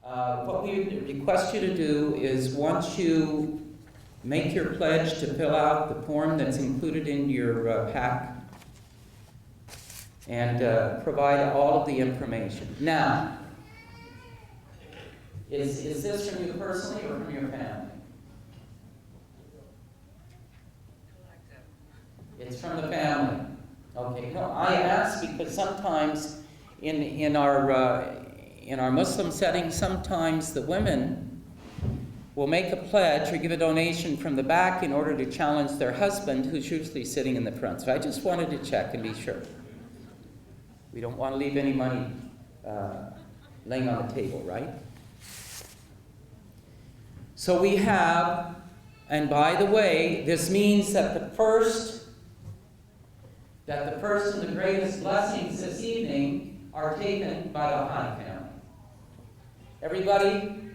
What we request you to do is, once you make your pledge, to fill out the form that's included in your pack and provide all of the information. Now, is this from you personally or from your family? It's from the family. Okay. No, I ask because sometimes in our Muslim setting, sometimes the women will make a pledge or give a donation from the back in order to challenge their husband, who's usually sitting in the front. So I just wanted to check and be sure. We don't want to leave any money laying on the table, right? So we have, and by the way, this means that the first and the greatest blessings this evening are taken by the Husain family. Everybody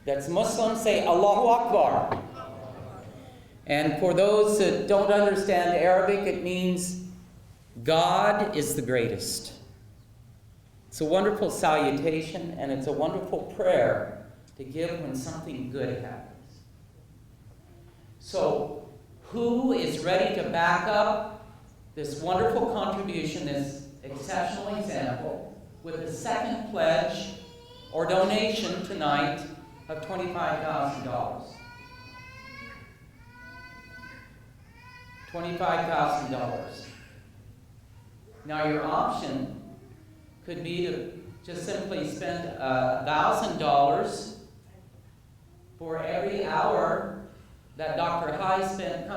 that's Muslim, say Allahu Akbar. And for those that don't understand Arabic, it means God is the greatest. It's a wonderful salutation, and it's a wonderful prayer to give when something good happens. So, who is ready to back up this wonderful contribution, this exceptional example, with a second pledge or donation tonight of $25,000? $25,000. Now your option could be to just simply spend $1,000 for every hour that Dr. High spent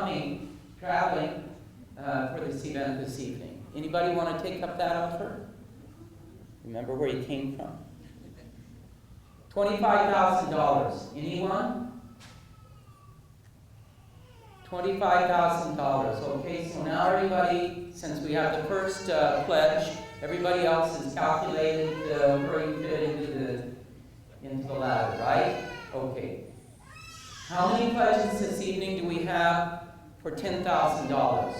traveling for this event this evening. Anybody want to take up that offer? Remember where you came from? $25,000. Anyone? $25,000. Okay, so now everybody, since we have the first pledge, everybody else has calculated where you fit into the ladder, right? Okay. How many pledges this evening do we have for $10,000?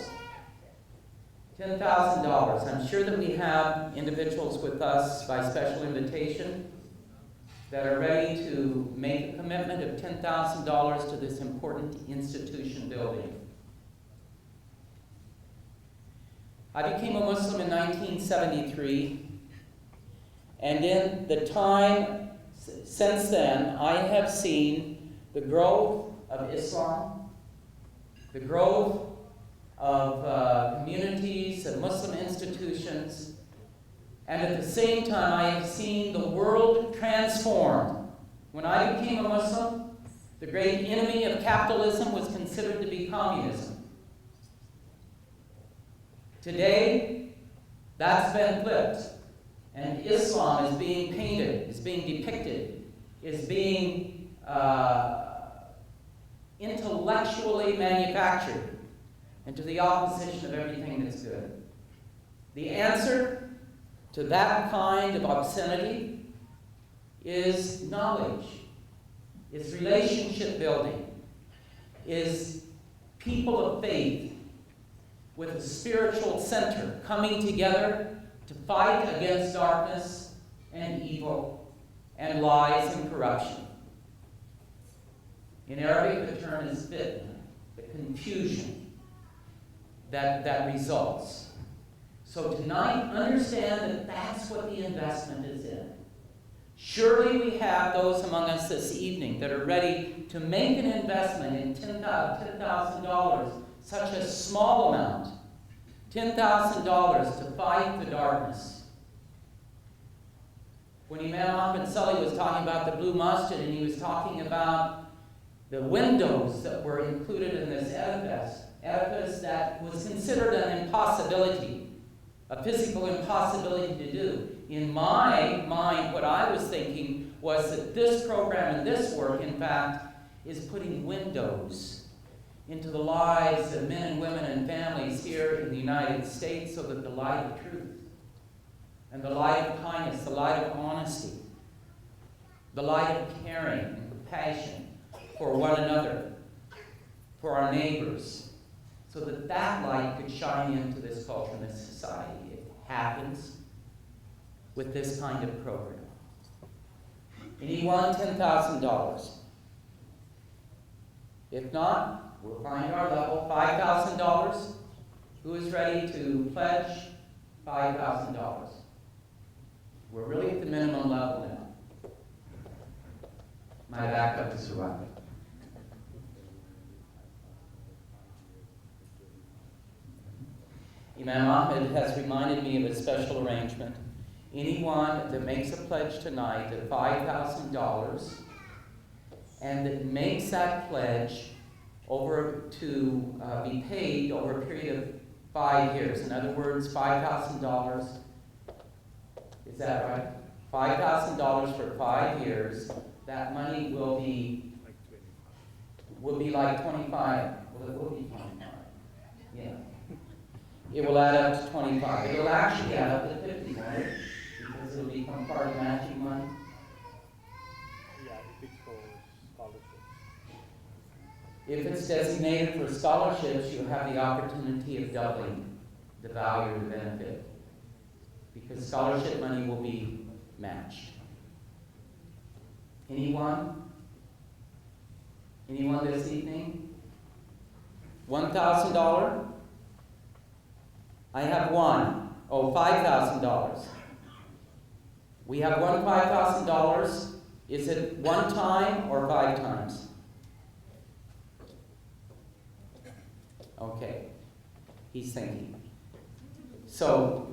$10,000. I'm sure that we have individuals with us by special invitation that are ready to make a commitment of $10,000 to this important institution building. I became a Muslim in 1973, and in the time since then, I have seen the growth of Islam, the growth of communities and Muslim institutions, and at the same time I have seen the world transformed. When I became a Muslim, the great enemy of capitalism was considered to be communism. Today, that's been flipped, and Islam is being painted, is being depicted, is being intellectually manufactured into the opposition of everything that's good. The answer to that kind of obscenity is knowledge, is relationship building, is people of faith with a spiritual center coming together to fight against darkness and evil and lies and corruption. In Arabic, the term is fitna, the confusion that results. So tonight, understand that that's what the investment is in. Surely we have those among us this evening that are ready to make an investment in $10,000, such a small amount, $10,000 to fight the darkness. When Imam Ahmed Sully was talking about the Blue Masjid, and he was talking about the windows that were included in this edifice that was considered an impossibility, a physical impossibility to do. In my mind, what I was thinking was that this program and this work, in fact, is putting windows into the lives of men and women and families here in the United States, so that the light of truth and the light of kindness, the light of honesty, the light of caring and compassion for one another, for our neighbors, so that that light could shine into this culture and this society. It happens with this kind of program. Anyone, $10,000. If not, we'll find our level, $5,000. Who is ready to pledge $5,000? We're really at the minimum level now. My backup is surviving. Imam Ahmed has reminded me of a special arrangement. Anyone that makes a pledge tonight of $5,000 and that makes that pledge over to be paid over a period of 5 years. In other words, $5,000. Is that right? $5,000 for 5 years. That money will be like 25. Well, it will be 25. Yeah. It will add up to 25. It will actually add up to 50, won't it? Because it will become part of matching money. Yeah, if it's for scholarships. If it's designated for scholarships, you have the opportunity of doubling the value of the benefit. Because scholarship money will be matched. Anyone? Anyone this evening? $1,000? I have one. Oh, $5,000. We have one $5,000. Is it one time or 5 times? Okay. He's thinking. So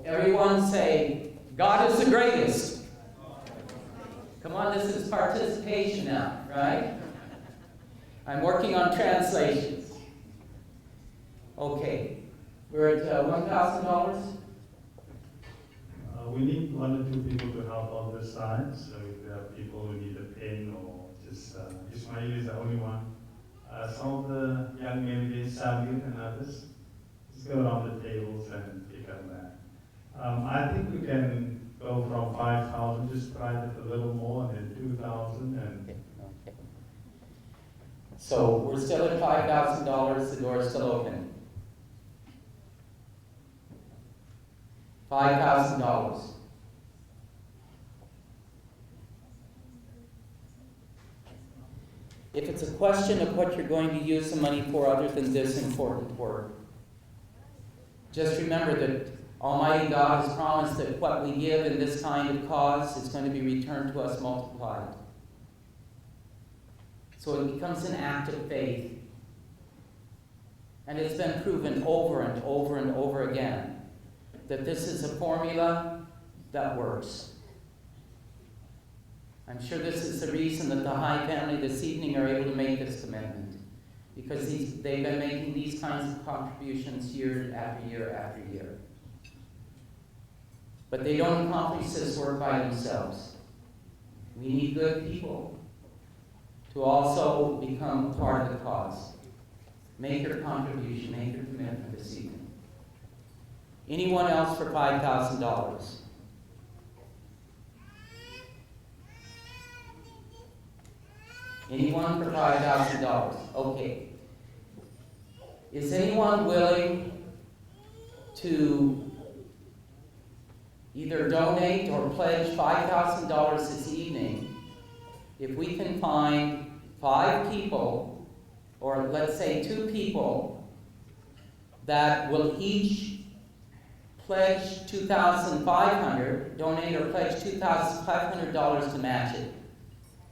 everyone say, God is the greatest. Come on, this is participation now, right? I'm working on translations. Okay, we're at $1,000. We need 1 or 2 people to help on this side. So if there are people who need a pen or just Ismail is the only one. Some of the young men, Samir and others, just go around the tables and pick up that. I think we can go from 5,000, just try it a little more, and then 2,000 and. Okay. So we're still at $5,000. The door is still open. $5,000. If it's a question of what you're going to use the money for other than this important work, just remember that Almighty God has promised that what we give in this kind of cause is going to be returned to us multiplied. So it becomes an act of faith. And it's been proven over and over and over again that this is a formula that works. I'm sure this is the reason that the High family this evening are able to make this commitment. Because they've been making these kinds of contributions year after year after year. But they don't accomplish this work by themselves. We need good people to also become part of the cause. Make your contribution, make your commitment this evening. Anyone else for $5,000? Anyone for $5,000? Okay. Is anyone willing to either donate or pledge $5,000 this evening if we can find 5 people, or let's say 2 people, that will each pledge $2,500, donate or pledge $2,500 to match it?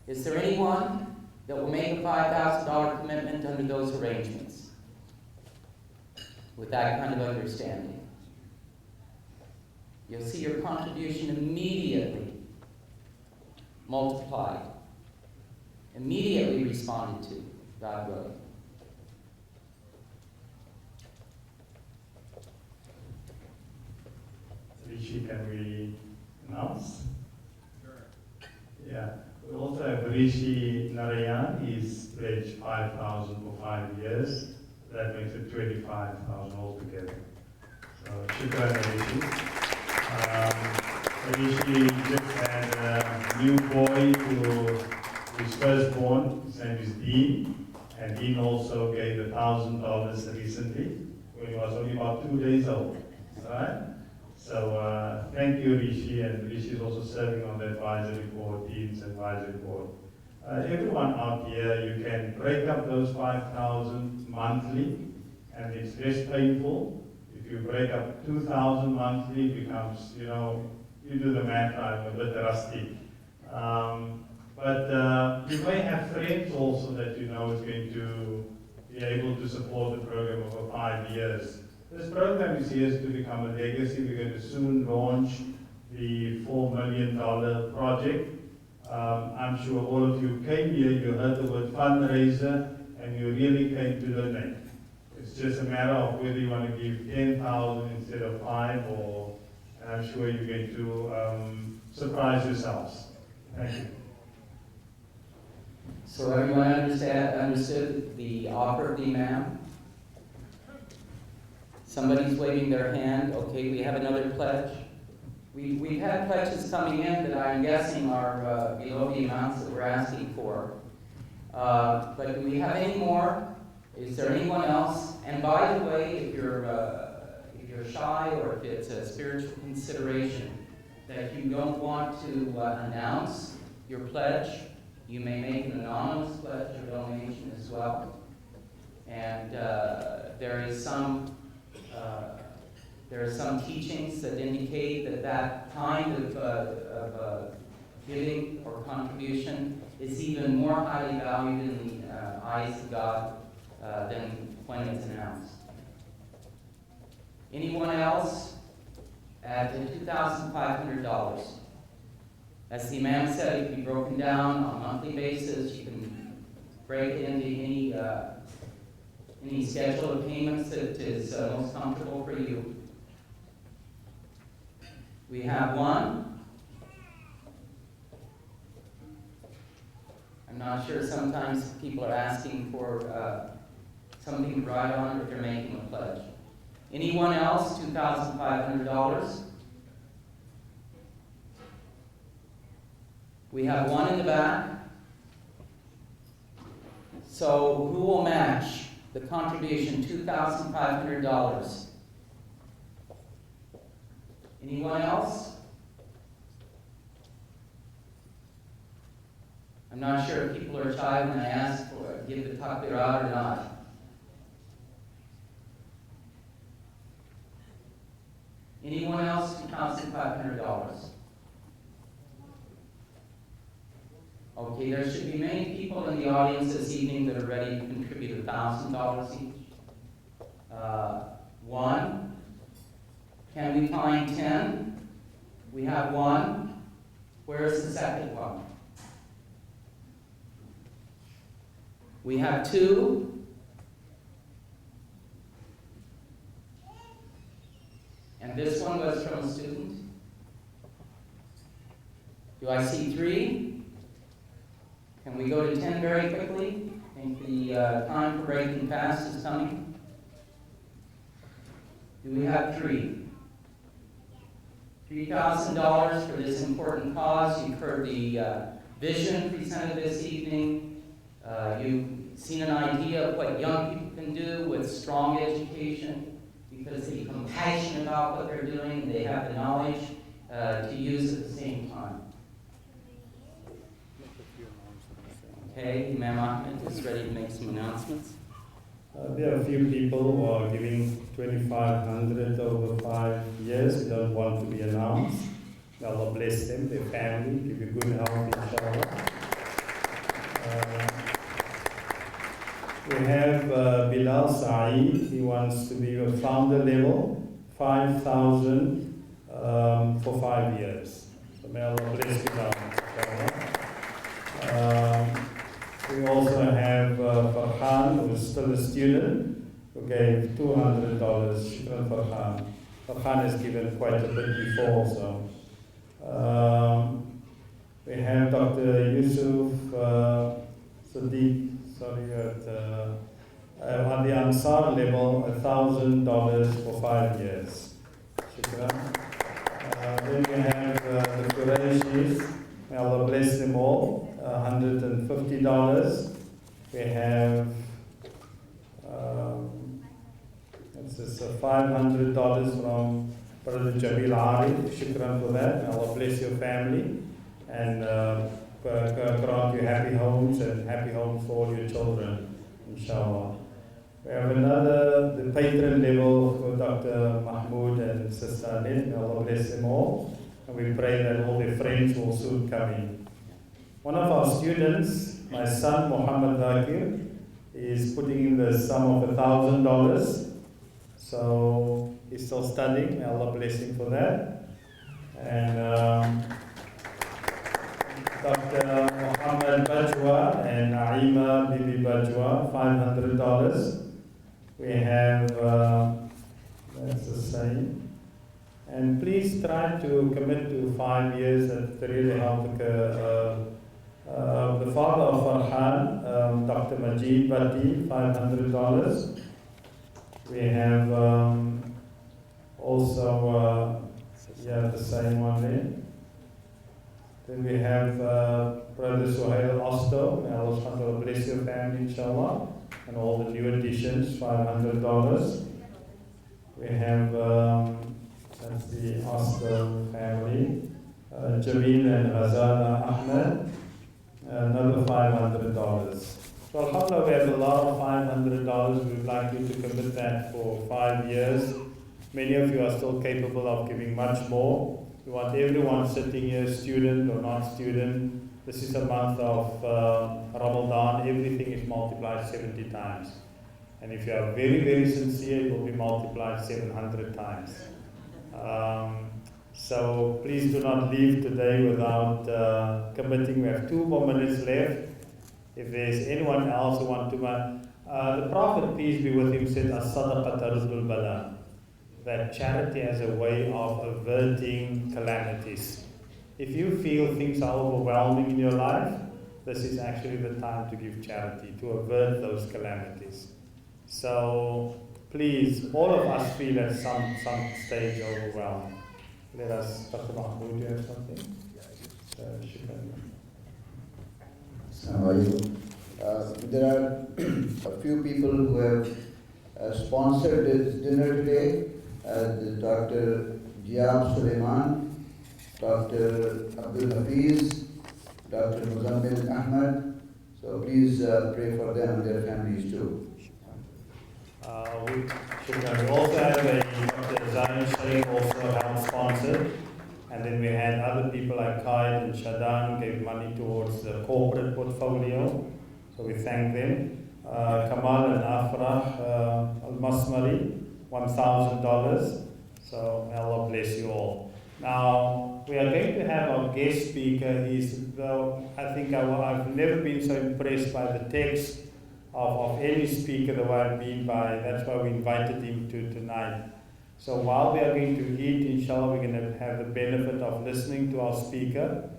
Is there anyone that will make a $5,000 commitment under those arrangements with that kind of understanding? You'll see your contribution immediately multiplied, immediately responded to, God willing. Rishi, can we announce? Sure. Yeah. We also have Rishi Narayan. He's pledged 5,000 for 5 years. That makes it 25,000 altogether. So, shukran, Rishi. Rishi just had a new boy his firstborn. His name is Dean. And Dean also gave $1,000 recently when he was only about 2 days old. Right? you, Rishi, and Rishi is also serving on the advisory board, Dean's advisory board. Everyone out here, you can break up those 5,000 monthly, and it's less painful. If you break up 2,000 monthly, it becomes, you know, you do the math, I'm a bit rusty. But you may have friends also that you know is going to be able to support the program over 5 years. This program is here to become a legacy. We're going to soon launch the $4 million project. I'm sure all of you came here, you heard the word fundraiser, and you really came to donate. It's just a matter of whether you want to give 10,000 instead of 5, or I'm sure you're going to surprise yourselves. Thank you. So everyone understood the offer of the Imam? Somebody's waving their hand. Okay, we have another pledge. We've had pledges coming in that I'm guessing are below the amounts that we're asking for. But do we have any more? Is there anyone else? And by the way, if you're shy or if it's a spiritual consideration that you don't want to announce your pledge, you may make an anonymous pledge or donation as well. And there is some teachings that indicate that that kind of giving or contribution is even more highly valued in the eyes of God than when it's announced. Anyone else at $2,500? As the Imam said, it can be broken down on a monthly basis. You can break it into any schedule of payments that is most comfortable for you. We have one. I'm not sure, sometimes people are asking for something to write on if they're making a pledge. Anyone else? $2,500. We have one in the back. So who will match the contribution, $2,500? Anyone else? I'm not sure if people are shy when I ask for give the takbir out or not. Anyone else? $2,500. Okay, there should be many people in the audience this evening that are ready to contribute $1,000 each. One. Can we find 10? We have one. Where is the second one? We have two. And this one was from a student. Do I see 3? Can we go to 10 very quickly? I think the time for breaking fast is coming. Do we have 3? $3,000 for this important cause. You've heard the vision presented this evening. You've seen an idea of what young people can do with strong education because they become passionate about what they're doing and they have the knowledge to use at the same time. Okay, Imam Ahmed is ready to make some announcements. There are a few people who are giving $2,500 over 5 years. We don't want to be announced. May Allah bless them, their family, give you good health, inshallah. We have Bilal Saeed. He wants to be a founder level, 5,000 for 5 years. So may Allah bless Bilal. We also have Farhan, who is still a student, who gave $200. Shukran Farhan. Farhan has given quite a bit before, so. We have Dr. Yusuf Sadiq, on the Ansar level, $1,000 for 5 years. Shukran. Then we have the Qurayshis. May Allah bless them all. $150. We have $500 from Brother Jamil Arif, shukran for that. May Allah bless your family and grant you happy homes and happy homes for all your children, inshallah. We have another, the patron level for Dr. Mahmoud and Sister Annette. May Allah bless them all. And we pray that all their friends will soon come in. One of our students, my son Muhammad Zakir, is putting in the sum of $1,000. So he's still studying. May Allah bless him for that. And Dr. Muhammad Bajwa and Naima Bibi Bajwa, $500. We have, that's the same. And please try to commit to 5 years. That really help. The father of Farhan, Dr. Majid Bati, $500. We have also, the same one there. Then we have Brother Zohair Osto. May Allah subhanahu wa ta'ala bless your family, inshallah. And all the new additions, $500. We have, that's the Osto family. Jamil and Razana Ahmed, another $500. So alhamdulillah, we have a lot of $500. We would like you to commit that for 5 years. Many of you are still capable of giving much more. We want everyone sitting here, student or non-student. This is a month of Ramadan. Everything is multiplied 70 times. And if you are very, very sincere, it will be multiplied 700 times. So please do not leave today without committing. We have 2 more minutes left. If there's anyone else who wants to, the Prophet, peace be with him, said, "As-sadaqa taruddul bala," that charity has a way of averting calamities. If you feel things are overwhelming in your life, this is actually the time to give charity, to avert those calamities. So please, all of us feel at some stage overwhelmed. Let us, Dr. Mahmoud, do you have something? There are a few people who have sponsored this dinner today. Dr. Jiab Suleiman, Dr. Abdul Hafiz, Dr. Muzammil Ahmad. So please pray for them and their families too. We also have a Dr. Zain Shaykh also helped sponsor. And then we had other people like Qaid and Shadan gave money towards the corporate portfolio. So we thank them. Kamal and Afrah Al-Masmari, $1,000. So may Allah bless you all. Now, we are going to have our guest speaker. I think I've never been so impressed by the text of any speaker the way I've been by. That's why we invited him to tonight. So while we are going to eat, inshallah, we're going to have the benefit of listening to our speaker,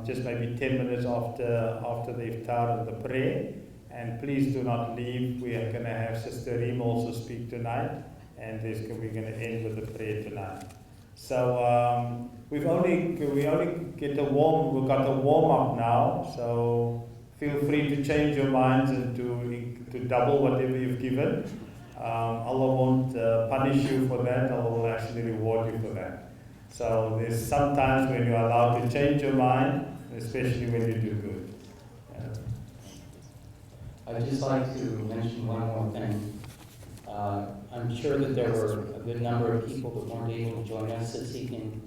just maybe 10 minutes after the iftar and the prayer. And please do not leave. We are going to have Sister Reem also speak tonight, and we're going to end with the prayer tonight. So we only got a warm up now. So feel free to change your minds and to double whatever you've given. Allah won't punish you for that. Allah will actually reward you for that. So there's sometimes when you're allowed to change your mind, especially when you do good. I'd just like to mention one more thing. I'm sure that there were a good number of people that weren't able to join us this evening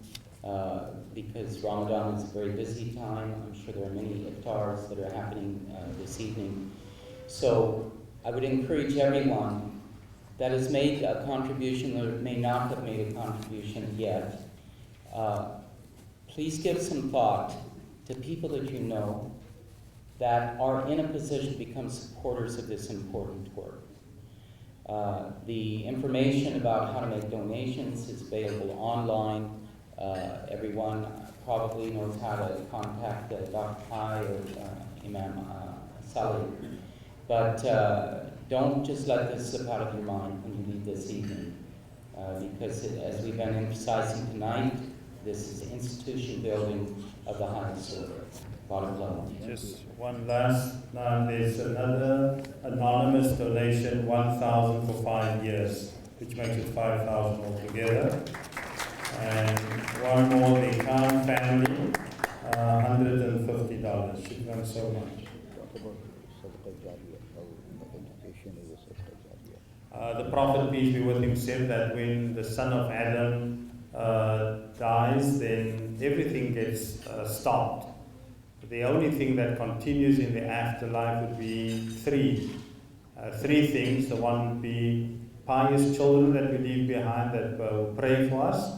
because Ramadan is a very busy time. I'm sure there are many iftars that are happening this evening. So I would encourage everyone that has made a contribution or may not have made a contribution yet, please give some thought to people that you know that are in a position to become supporters of this important work. The information about how to make donations is available online. Everyone probably knows how to contact Dr. Pai or Imam Salih. But don't just let this slip out of your mind when you leave this evening. Because as we've been emphasizing tonight, this is institution building of the highest order. Bottom line. Just one last, now there's another anonymous donation, 1,000 for 5 years, which makes it 5,000 altogether. And one more, the Khan family, $150. Shukran so much. The Prophet, peace be with him, said that when the son of Adam dies, then everything gets stopped. The only thing that continues in the afterlife would be three things. The one would be pious children that we leave behind that will pray for us.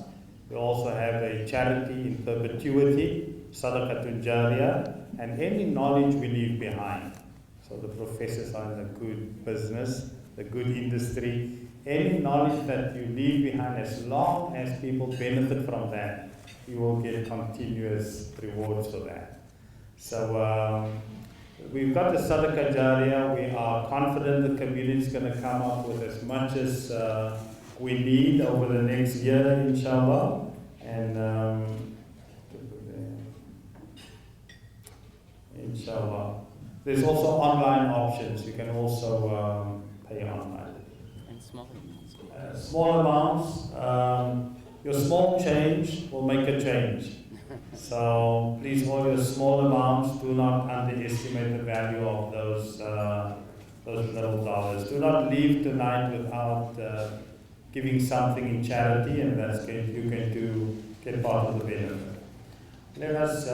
We also have a charity in perpetuity, sadaqatul jariyah, and any knowledge we leave behind. So the professors are in a good business, the good industry. Any knowledge that you leave behind, as long as people benefit from that, you will get continuous rewards for that. So we've got the Sadaqah Jariyah. We are confident the community is going to come up with as much as we need over the next year, inshallah. And inshallah. There's also online options. You can also pay online. And small amounts. Small amounts. Your small change will make a change. So please hold your small amounts. Do not underestimate the value of those little dollars. Do not leave tonight without giving something in charity, and that's you're going to get part of the benefit. Let us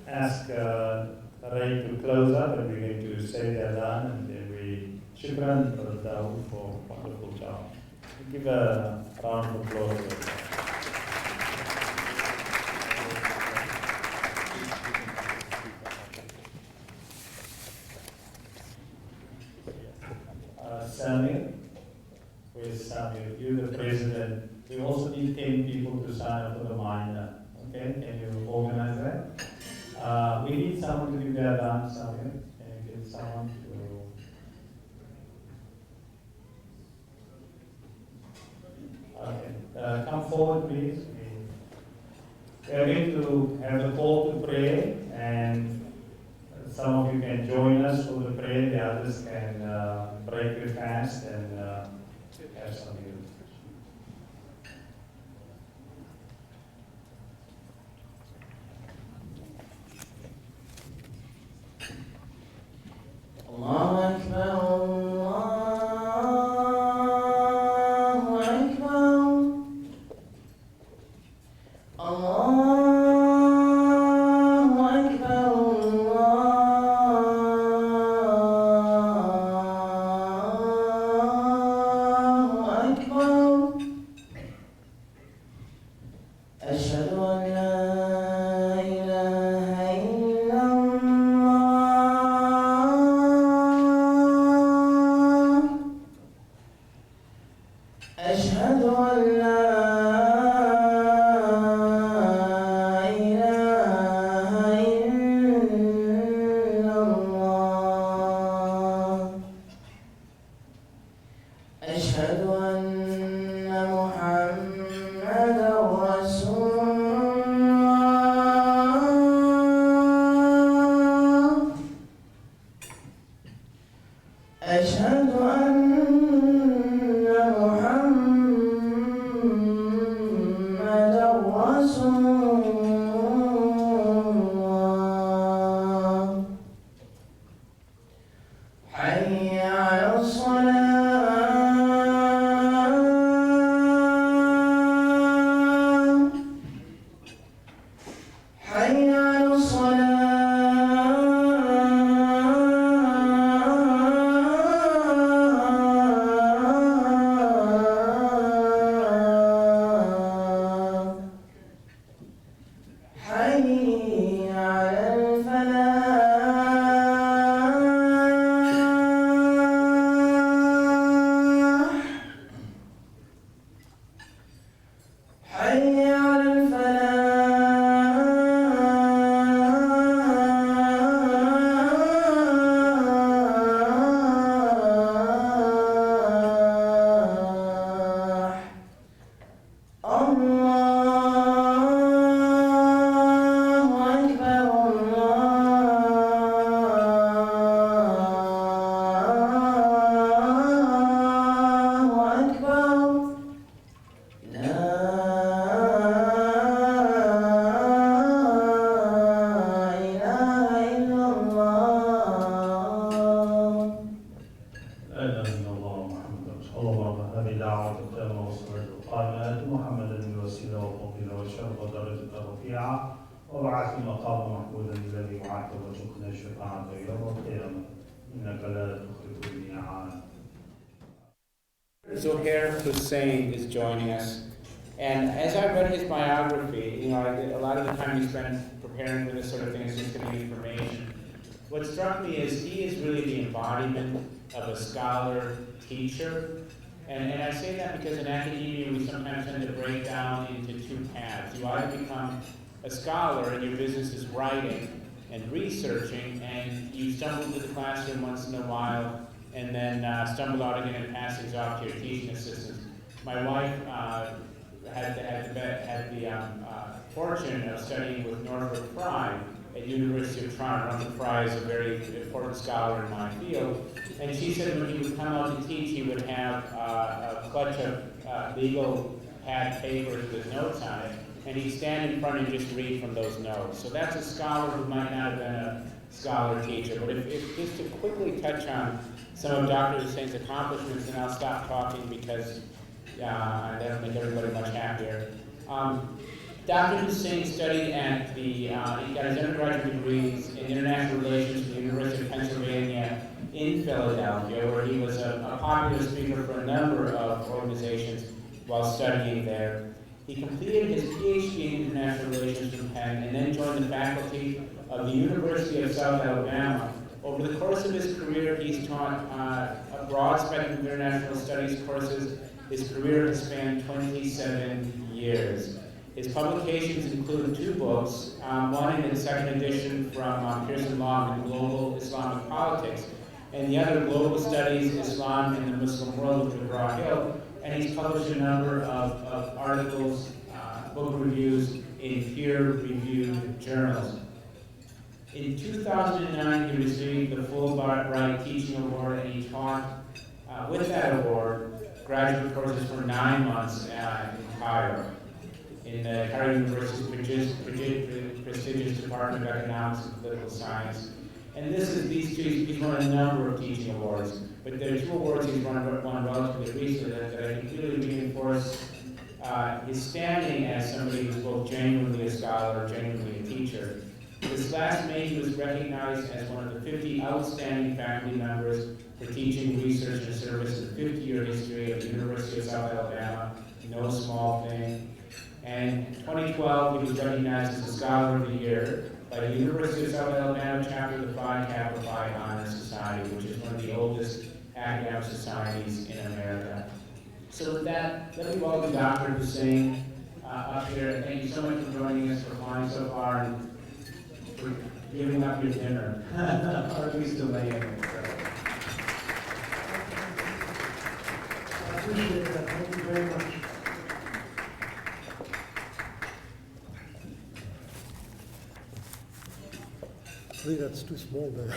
ask Ray to close up, and we're going to say the adhan, and then we shukran for Dawud for a wonderful job. Give a round of applause to him. Samuel, where's Samuel? You're the president. We also need 10 people to sign up for the minor. Okay, can you organize that? We need someone to give the adhan, Samuel. Can you get someone to... Okay, come forward, please. We are going to have a call to prayer, and some of you can join us for the prayer. The others can break your fast and have some music. Allahu Akbar. La الوسيلة والفضيلة والشرف والدرجة الرفيعة وابعث مقام محمودا الذي وعدته وارزقنا الشفاعة يوم القيامة إنك لا تخلف الميعاد. Zohair Husain is joining us. And as I read his biography, a lot of the time he spent preparing for this sort of thing is just giving information. What struck me is he is really the embodiment of a scholar teacher. And I say that because in academia we sometimes tend to break down into two paths. You either become a scholar and your business is writing and researching, and you stumble into the classroom once in a while and then stumble out again and pass things off to your teaching assistants. My wife had the fortune of studying with Norfolk Fry at University of Toronto. Norfolk Fry is a very important scholar in my field, and she said when he would come out to teach, he would have a clutch of legal pad papers with notes on it, and he'd stand in front and just read from those notes. So that's a scholar who might not have been a scholar teacher. But if just to quickly touch on some of Dr. Husain's accomplishments, and I'll stop talking because that'll make everybody much happier. Dr. Husain studied at he got his undergraduate degrees in international relations from the University of Pennsylvania in Philadelphia, where he was a popular speaker for a number of organizations while studying there. He completed his PhD in international relations from Penn and then joined the faculty of the University of South Alabama. Over the course of his career, he's taught a broad spectrum of international studies courses. His career has spanned 27 years. His publications include 2 books, one in its 2nd edition from Pearson Law on Global Islamic Politics, and the other, Global Studies, Islam in the Muslim World with McGraw-Hill, and he's published a number of articles, book reviews in peer-reviewed journals. In 2009, he received the Fulbright Teaching Award, and he taught, with that award, graduate courses for 9 months in Cairo, in the Cairo University's prestigious Department of Economics and Political Science. And he's won a number of teaching awards, but there are 2 awards he's won relatively recently that I think really reinforce his standing as somebody who's both genuinely a scholar, genuinely a teacher. This last May, he was recognized as one of the 50 outstanding faculty members for teaching, research, and service in the 50-year history of the University of South Alabama. No small thing. And in 2012, he was recognized as the Scholar of the Year by the University of South Alabama chapter of the Phi Kappa Phi Honor Society, which is one of the oldest academic societies in America. So with that, let me welcome Dr. Husain up here. Thank you so much for joining us, for flying so far, and for giving up your dinner, or at least delaying it. I appreciate that. Thank you very much. I think that's too small there.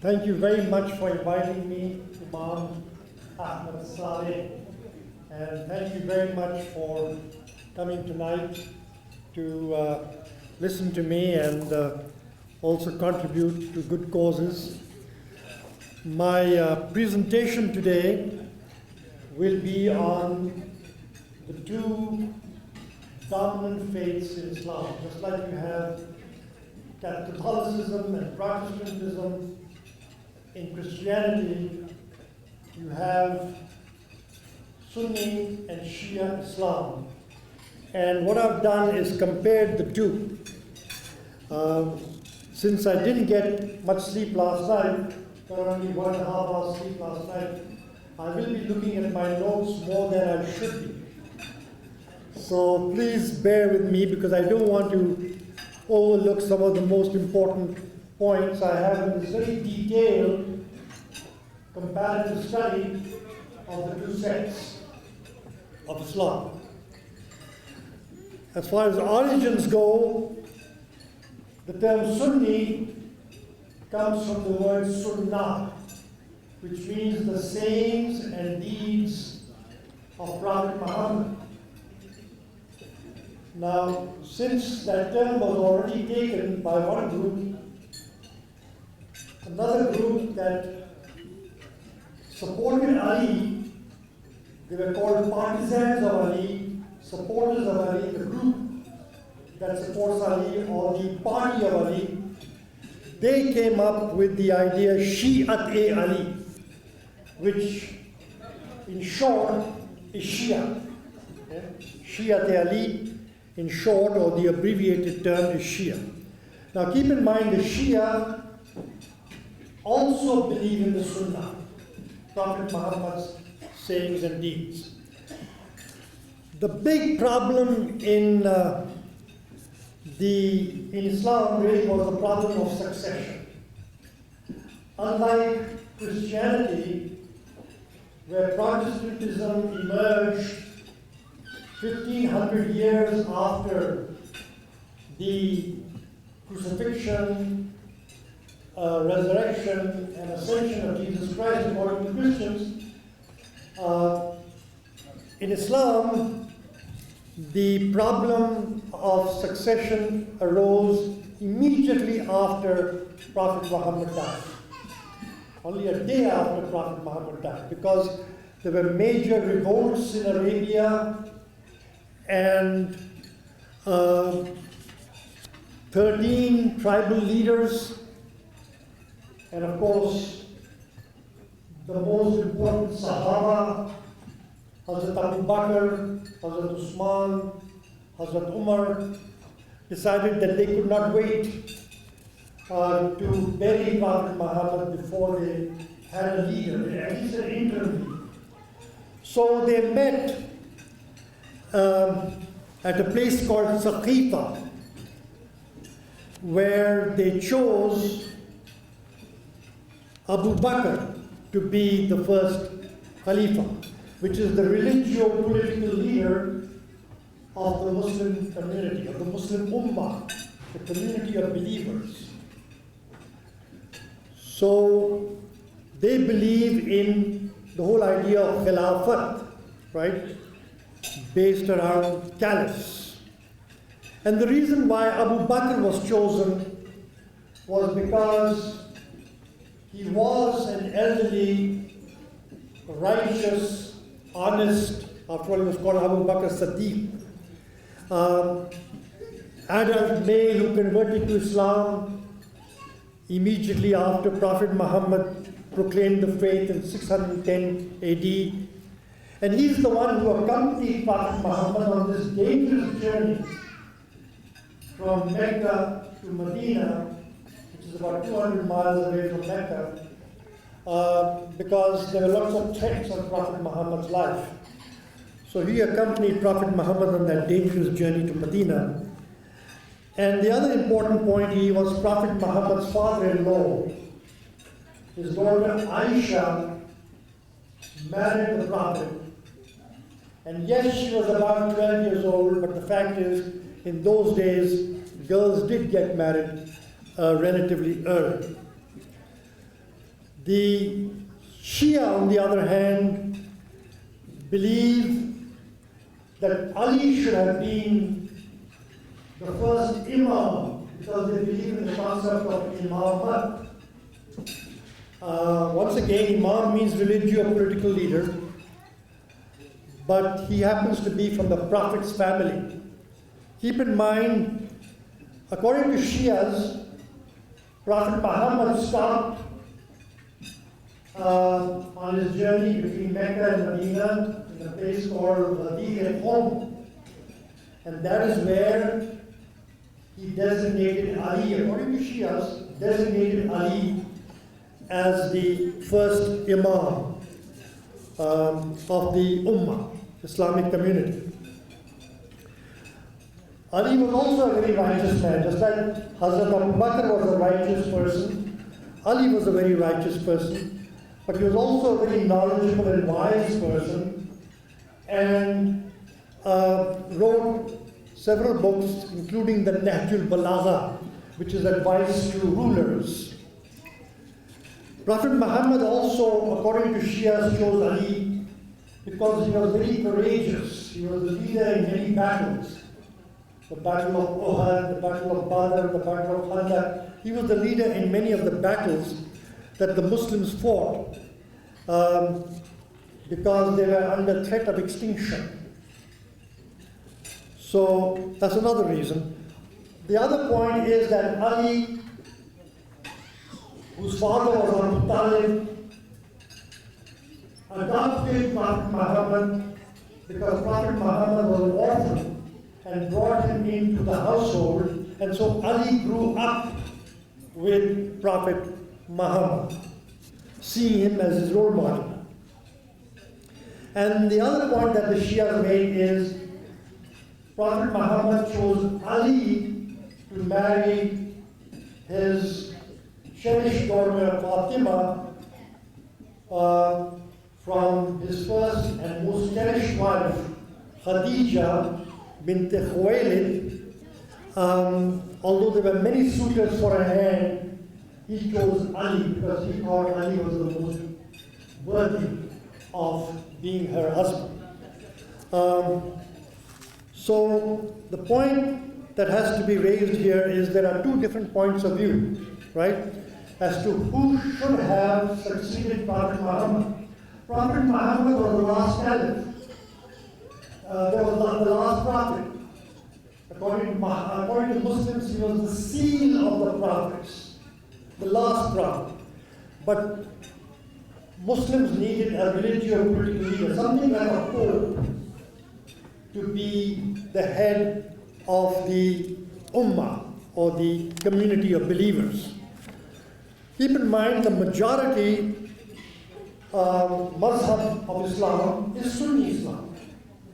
Thank you very much for inviting me, Imam Ahmed Saleh, and thank you very much for coming tonight to listen to me and also contribute to good causes. My presentation today will be on the 2 dominant faiths in Islam. Just like you have Catholicism and Protestantism, in Christianity you have Sunni and Shia Islam. And what I've done is compared the 2. Since I didn't get much sleep last night, got only 1.5 hours sleep last night, I will be looking at my notes more than I should be. So please bear with me, because I don't want to overlook some of the most important points. I have in this very detailed comparative study of the 2 sects of Islam. As far as origins go, the term Sunni comes from the word Sunnah, which means the sayings and deeds of Prophet Muhammad. Now, since that term was already taken by one group, another group that supported Ali, they were called partisans of Ali, supporters of Ali, the group that supports Ali, or the party of Ali, they came up with the idea Shi'at-e-Ali, which in short is Shia. Okay? Shi'at-e-Ali, in short, or the abbreviated term is Shia. Now keep in mind the Shia also believe in the Sunnah, Prophet Muhammad's sayings and deeds. The big problem in Islam really was the problem of succession. Unlike Christianity, where Protestantism emerged 1500 years after the crucifixion, resurrection, and ascension of Jesus Christ, according to Christians, in Islam, the problem of succession arose immediately after Prophet Muhammad died. Only a day after Prophet Muhammad died, because there were major revolts in Arabia, and 13 tribal leaders, and of course, the most important Sahaba, Hazrat Abu Bakr, Hazrat Usman, Hazrat Umar, decided that they could not wait to bury Prophet Muhammad before they had a leader, at least an interim. So they met at a place called Saqifa, where they chose Abu Bakr to be the first Khalifa, which is the religio-political leader of the Muslim community, of the Muslim Ummah, the community of believers. So they believe in the whole idea of Khilafat, right, based around caliphs. And the reason why Abu Bakr was chosen was because he was an elderly, righteous, honest, after all he was called Abu Bakr Siddiq, adult male who converted to Islam immediately after Prophet Muhammad proclaimed the faith in 610 AD. And he's the one who accompanied Prophet Muhammad on this dangerous journey from Mecca to Medina, which is about 200 miles away from Mecca, because there were lots of threats on Prophet Muhammad's life. So he accompanied Prophet Muhammad on that dangerous journey to Medina. And the other important point, he was Prophet Muhammad's father-in-law. His daughter Aisha married the Prophet. And yes, she was about 12 years old, but the fact is, in those days, girls did get married relatively early. The Shia, on the other hand, believe that Ali should have been the first Imam, because they believe in the concept of Imamat. Once again, Imam means religio-political leader, but he happens to be from the Prophet's family. Keep in mind, according to Shias, Prophet Muhammad stopped on his journey between Mecca and Medina in a place called Home. And that is where he designated Ali, according to Shias, designated Ali as the first Imam of the Ummah, Islamic community. Ali was also a very righteous man, just like Hazrat Abu Bakr was a righteous person. Ali was a very righteous person, but he was also a very knowledgeable and wise person, and wrote several books, including the Nahjul Balagha, which is advice to rulers. Prophet Muhammad also, according to Shias, chose Ali because he was very courageous. He was the leader in many battles. The Battle of Uhud, the Battle of Badr, the Battle of Khandaq. He was the leader in many of the battles that the Muslims fought because they were under threat of extinction. So that's another reason. The other point is that Ali, whose father was Abu Talib, adopted Prophet Muhammad because Prophet Muhammad was an orphan and brought him into the household, and so Ali grew up with Prophet Muhammad, seeing him as his role model. And the other point that the Shia made is Prophet Muhammad chose Ali to marry his cherished daughter Fatima from his first and most cherished wife, Khadija bint Khuwaylid. Although there were many suitors for her hand, he chose Ali because he thought Ali was the most worthy of being her husband. So the point that has to be raised here is there are two different points of view, right, as to who should have succeeded Prophet Muhammad. Prophet Muhammad was the last caliph. There was the last prophet. According to Muslims, he was the seal of the prophets, the last prophet. But Muslims needed a religious political leader, something like a pope, to be the head of the ummah, or the community of believers. Keep in mind the majority mazhab of Islam is Sunni Islam.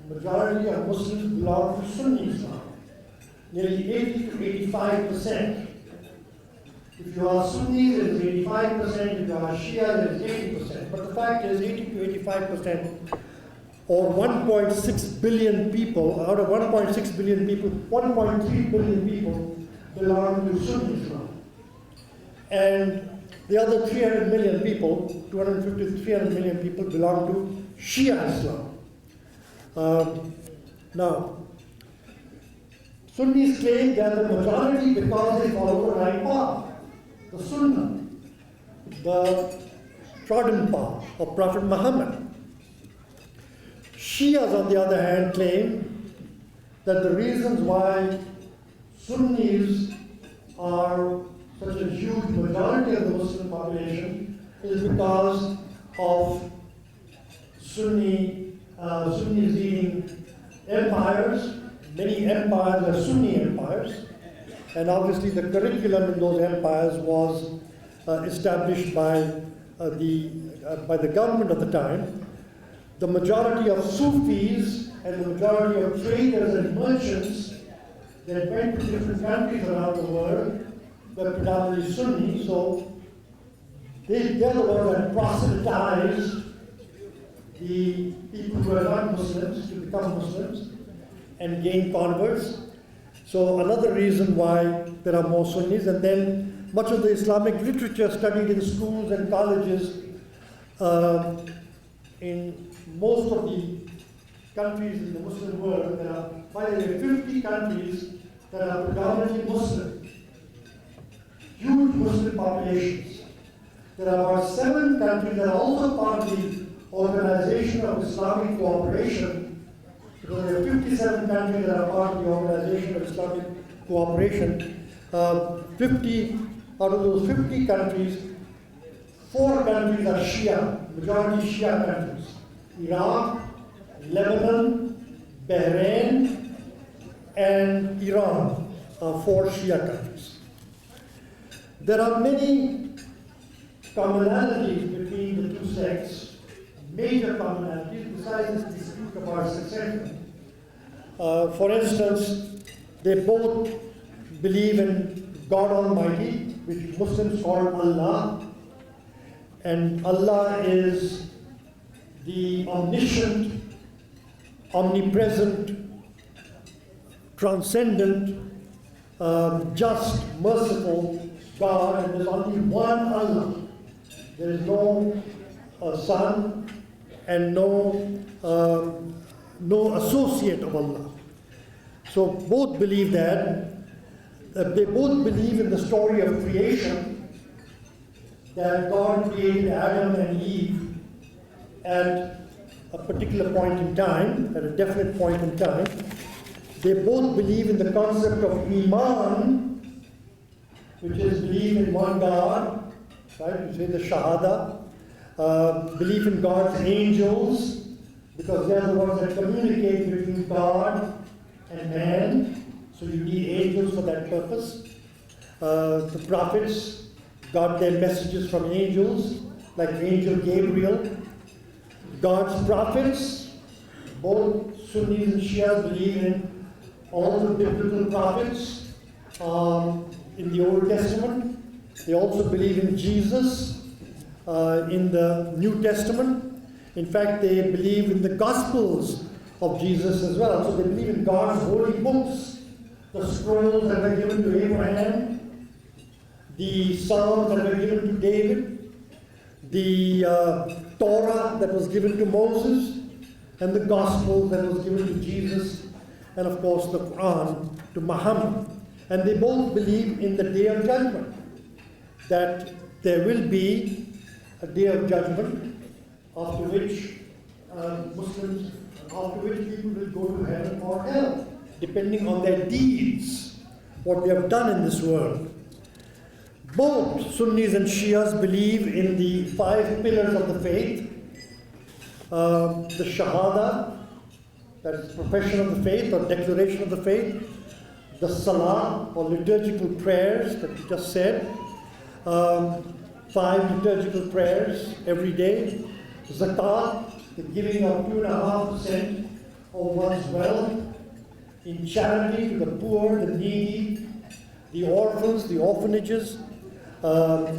The majority of Muslims belong to Sunni Islam. Nearly 80 to 85%. If you are Sunni, it is 85%. If you are Shia, it is 80%. But the fact is 80 to 85%, or 1.6 billion people, out of 1.6 billion people, 1.3 billion people belong to Sunni Islam. And the other 300 million people, 250 to 300 million people belong to Shia Islam. Now, Sunnis claim that the majority because they follow the right path, the Sunnah, the trodden path of Prophet Muhammad. Shias, on the other hand, claim that the reasons why Sunnis are such a huge majority of the Muslim population is because of Sunnis leading empires. Many empires are Sunni empires, and obviously the curriculum in those empires was established by the government of the time. The majority of Sufis and the majority of traders and merchants that went to different countries around the world were predominantly Sunni, so they're the ones that proselytized the people who were not Muslims to become Muslims and gain converts. So another reason why there are more Sunnis. And then much of the Islamic literature studied in schools and colleges in most of the countries in the Muslim world. There are, by the way, 50 countries that are predominantly Muslim, huge Muslim populations. There are about 7 countries that are also part of the Organization of Islamic Cooperation, because there are 57 countries that are part of the Organization of Islamic Cooperation. 50 out of those 50 countries, 4 countries are Shia, majority Shia countries. Iraq, Lebanon, Bahrain, and Iran are 4 Shia countries. There are many commonalities between the two sects, major commonalities, besides this dispute about succession. For instance, they both believe in God Almighty, which Muslims call Allah, and Allah is the omniscient, omnipresent, transcendent, just, merciful God, and there's only one Allah. There is no son and no associate of Allah. So both believe that. They both believe in the story of creation, that God created Adam and Eve at a particular point in time, at a definite point in time. They both believe in the concept of Iman, which is belief in one God, right? You say the Shahada. Belief in God's angels, because they are the ones that communicate between God and man. So you need angels for that purpose. The prophets got their messages from angels, like Angel Gabriel. God's prophets, both Sunnis and Shias believe in all the biblical prophets in the Old Testament. They also believe in Jesus in the New Testament. In fact, they believe in the Gospels of Jesus as well. So they believe in God's holy books, the scrolls that were given to Abraham, the Psalms that were given to David, the Torah that was given to Moses, and the Gospel that was given to Jesus, and of course the Quran to Muhammad. And they both believe in the Day of Judgment, that there will be a Day of Judgment after which people will go to heaven or hell, depending on their deeds, what they have done in this world. Both Sunnis and Shias believe in the 5 pillars of the faith. The Shahada, that is profession of the faith or declaration of the faith. The Salah or liturgical prayers that we just said. 5 liturgical prayers every day. Zakat, the giving of 2.5% of one's wealth in charity to the poor, the needy, the orphans, the orphanages, a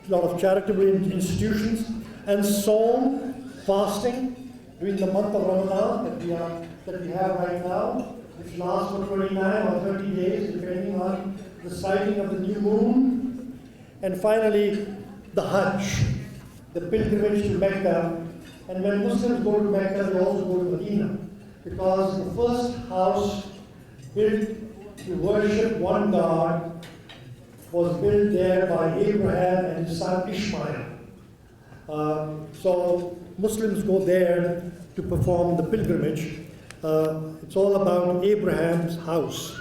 lot of charitable institutions, and Saum, fasting during the month of Ramadan that we have right now, which lasts for 29 or 30 days, depending on the sighting of the new moon. And finally, the Hajj, the pilgrimage to Mecca. And when Muslims go to Mecca, they also go to Medina, because the first house built to worship one God was built there by Abraham and his son Ishmael. So Muslims go there to perform the pilgrimage. It's all about Abraham's house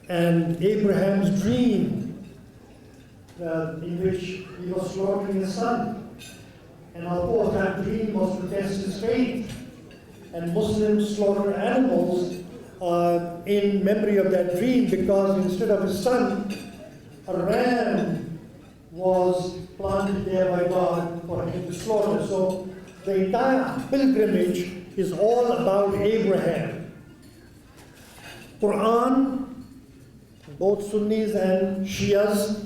and Abraham's dream in which he was slaughtering his son. And of course that dream was to test his faith. And Muslims slaughter animals in memory of that dream, because instead of his son, a ram was planted there by God for him to slaughter. So the entire pilgrimage is all about Abraham. Quran, both Sunnis and Shias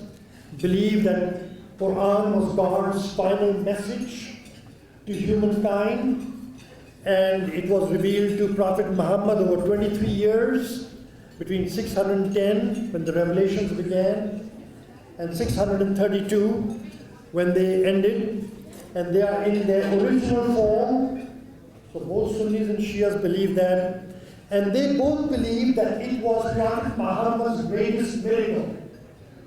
believe that Quran was God's final message to humankind, and it was revealed to Prophet Muhammad over 23 years, between 610 when the revelations began and 632 when they ended, and they are in their original form. So both Sunnis and Shias believe that, and they both believe that it was Prophet Muhammad's greatest miracle.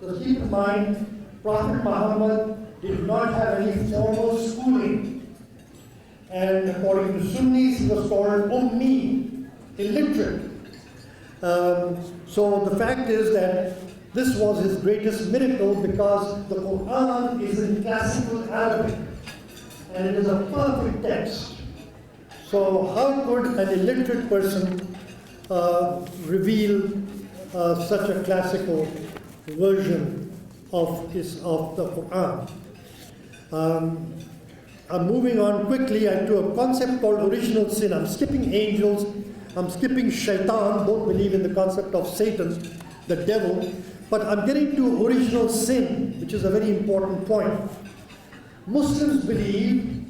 So keep in mind, Prophet Muhammad did not have any formal schooling, and according to Sunnis, he was called Ummi, illiterate. So the fact is that this was his greatest miracle, because the Quran is in classical Arabic, and it is a perfect text. So how could an illiterate person reveal such a classical version of the Quran? I'm moving on quickly to a concept called original sin. I'm skipping angels, I'm skipping shaitan. Both believe in the concept of Satan, the devil, but I'm getting to original sin, which is a very important point. Muslims believe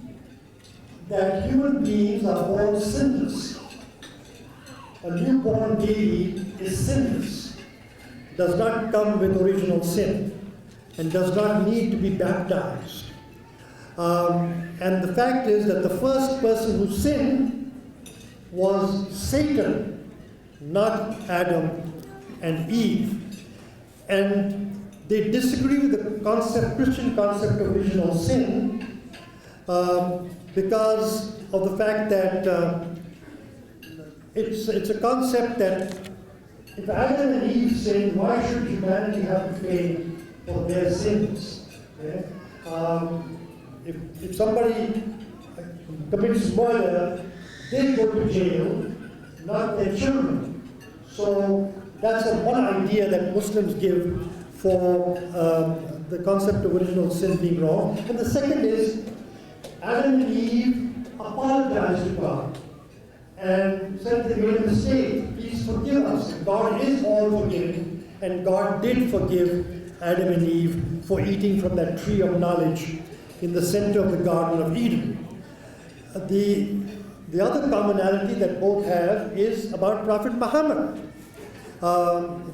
that human beings are born sinless. A newborn baby is sinless, does not come with original sin, and does not need to be baptized. And the fact is that the first person who sinned was Satan, not Adam and Eve. And they disagree with the Christian concept of original sin because of the fact that it's a concept that if Adam and Eve sinned, why should humanity have to pay for their sins? Okay? If somebody commits murder, they go to jail, not their children. So that's one idea that Muslims give for the concept of original sin being wrong. And the second is, Adam and Eve apologized to God and said they made a mistake. Please forgive us. God is all forgiving, and God did forgive Adam and Eve for eating from that tree of knowledge in the center of the Garden of Eden. The other commonality that both have is about Prophet Muhammad.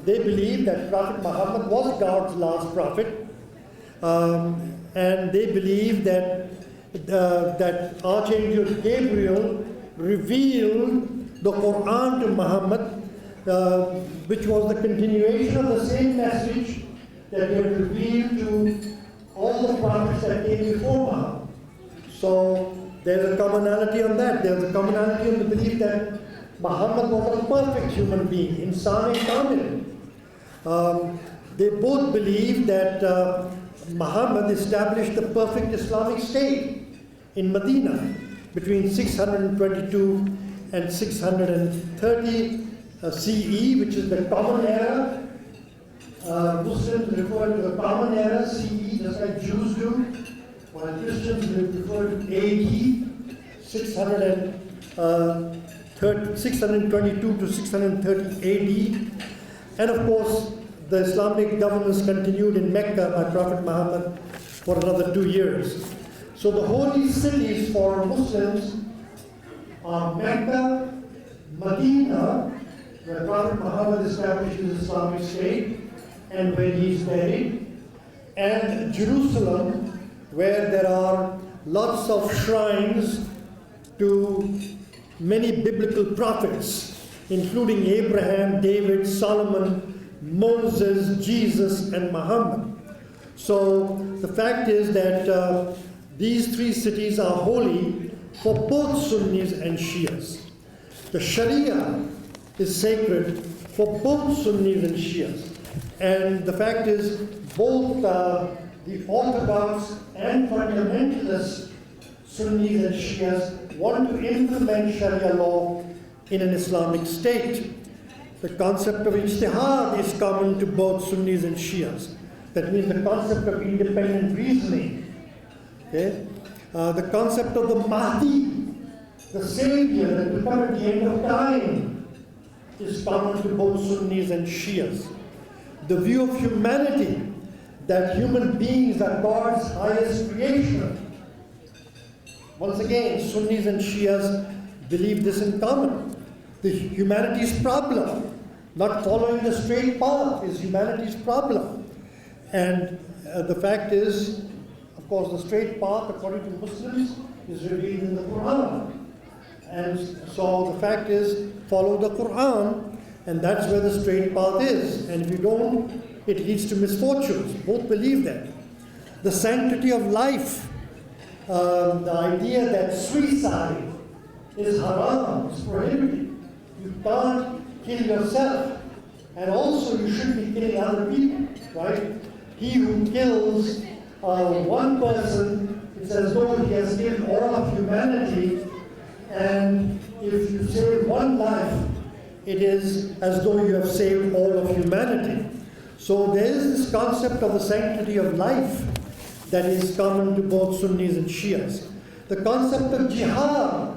They believe that Prophet Muhammad was God's last prophet, and they believe that that Archangel Gabriel revealed the Quran to Muhammad, which was the continuation of the same message that he had revealed to all the prophets that came before Muhammad. So there's a commonality on that. There's a commonality on the belief that Muhammad was a perfect human being, insan kamil. They both believe that Muhammad established the perfect Islamic state in Medina between 622 and 630 CE, which is the Common Era. Muslims refer to the Common Era, CE, just like Jews do, while Christians refer to AD, 622 to 630 AD. And of course, the Islamic governance continued in Mecca by Prophet Muhammad for another 2 years. So the holy cities for Muslims are Mecca, Medina, where Prophet Muhammad established his Islamic state and where he is buried, and Jerusalem, where there are lots of shrines to many biblical prophets, including Abraham, David, Solomon, Moses, Jesus, and Muhammad. So the fact is that these three cities are holy for both Sunnis and Shias. The Sharia is sacred for both Sunnis and Shias. And the fact is, both the Orthodox and fundamentalist Sunnis and Shias want to implement Sharia law in an Islamic state. The concept of ijtihad is common to both Sunnis and Shias. That means the concept of independent reasoning. Okay? The concept of the Mahdi, the Savior that will come at the end of time, is common to both Sunnis and Shias. The view of humanity, that human beings are God's highest creation. Once again, Sunnis and Shias believe this in common. The humanity's problem, not following the straight path, is humanity's problem. And the fact is, of course, the straight path, according to Muslims, is revealed in the Quran. And so the fact is, follow the Quran, and that's where the straight path is. And if you don't, it leads to misfortunes. Both believe that. The sanctity of life, the idea that suicide is haram, is prohibited. You can't kill yourself. And also you shouldn't be killing other people, right? He who kills one person, it's as though he has killed all of humanity. And if you save one life, it is as though you have saved all of humanity. So there is this concept of the sanctity of life that is common to both Sunnis and Shias. The concept of jihad,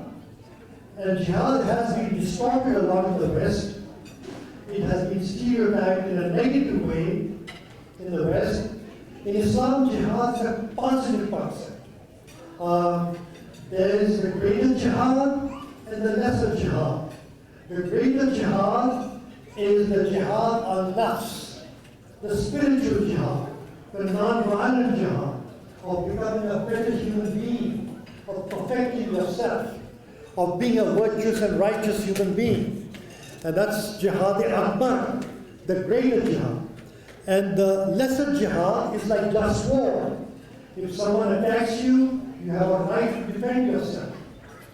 and jihad has been distorted a lot in the West. It has been stereotyped in a negative way in the West. In Islam, jihad is a positive concept. There is the greater jihad and the lesser jihad. The greater jihad is the jihad al-nafs, the spiritual jihad, the non-violent jihad, of becoming a better human being, of perfecting yourself, of being a virtuous and righteous human being. And that's jihad-i-akbar, the greater jihad. And the lesser jihad is like just war. If someone attacks you, you have a right to defend yourself.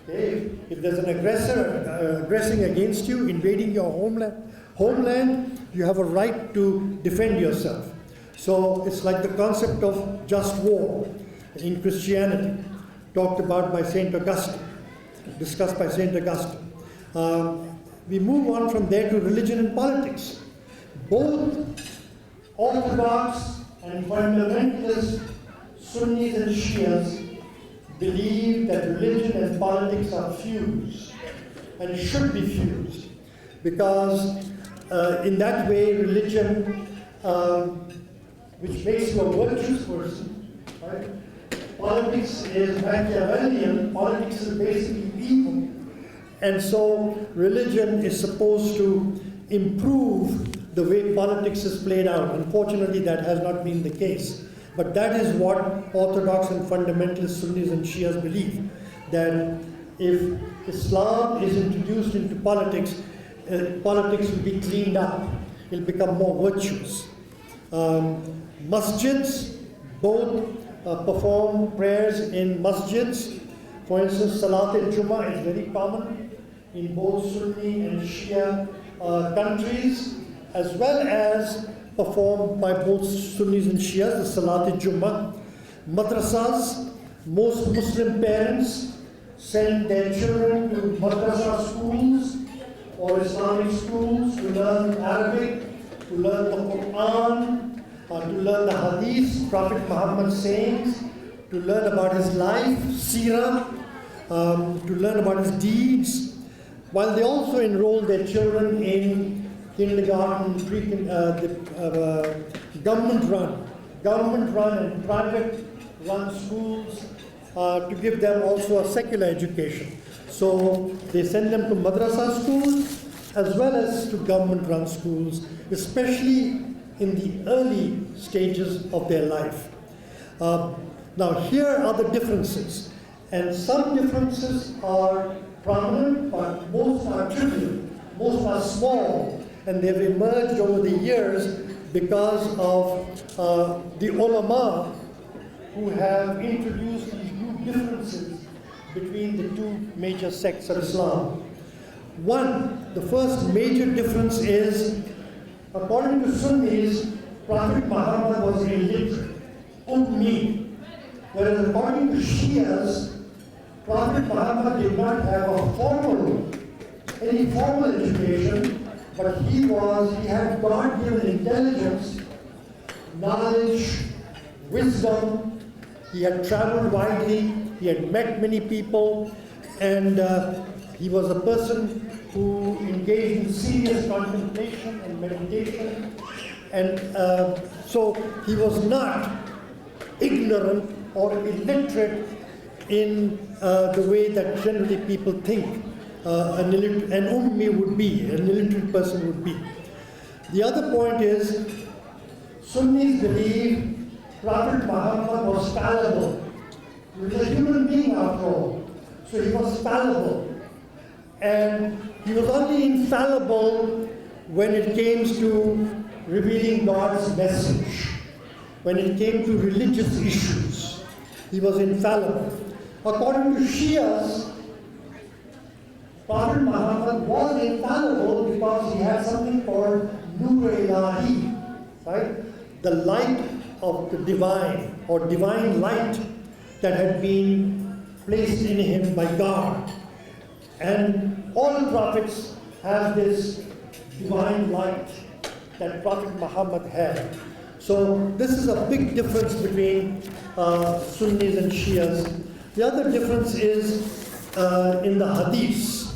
Okay? If there's an aggressor aggressing against you, invading your homeland, you have a right to defend yourself. So it's like the concept of just war in Christianity, talked about by St. Augustine, discussed by St. Augustine. We move on from there to religion and politics. Both Orthodox and fundamentalist Sunnis and Shias believe that religion and politics are fused and should be fused, because in that way religion, which makes you a virtuous person, right? Politics is Machiavellian, politics is basically evil. And so religion is supposed to improve the way politics is played out. Unfortunately, that has not been the case. But that is what Orthodox and fundamentalist Sunnis and Shias believe, that if Islam is introduced into politics, politics will be cleaned up, it will become more virtuous. Masjids, both perform prayers in masjids. For instance, Salat al-Jummah is very common in both Sunni and Shia countries, as well as performed by both Sunnis and Shias, the Salat al-Jummah. Madrasas, most Muslim parents send their children to madrasa schools or Islamic schools to learn Arabic, to learn the Quran, to learn the Hadith, Prophet Muhammad's sayings, to learn about his life, Seerah, to learn about his deeds, while they also enroll their children in kindergarten, government-run and private-run schools to give them also a secular education. So they send them to madrasa schools as well as to government-run schools, especially in the early stages of their life. Now here are the differences, and some differences are prominent, but most are trivial, most are small, and they've emerged over the years because of the ulama who have introduced these new differences between the two major sects of Islam. One, the first major difference is, according to Sunnis, Prophet Muhammad was illiterate, ummi, whereas according to Shias, Prophet Muhammad did not have any formal education, but he had God-given intelligence, knowledge, wisdom. He had traveled widely, he had met many people, and he was a person who engaged in serious contemplation and meditation. And so he was not ignorant or illiterate in the way that generally people think an ummi would be, an illiterate person would be. The other point is, Sunnis believe Prophet Muhammad was fallible. He was a human being after all, so he was fallible. And he was only infallible when it came to revealing God's message, when it came to religious issues. He was infallible. According to Shias, Prophet Muhammad was infallible because he had something called Nur Ilahi, right? The light of the divine, or divine light that had been placed in him by God. And all prophets have this divine light that Prophet Muhammad had. So this is a big difference between Sunnis and Shias. The other difference is in the Hadiths.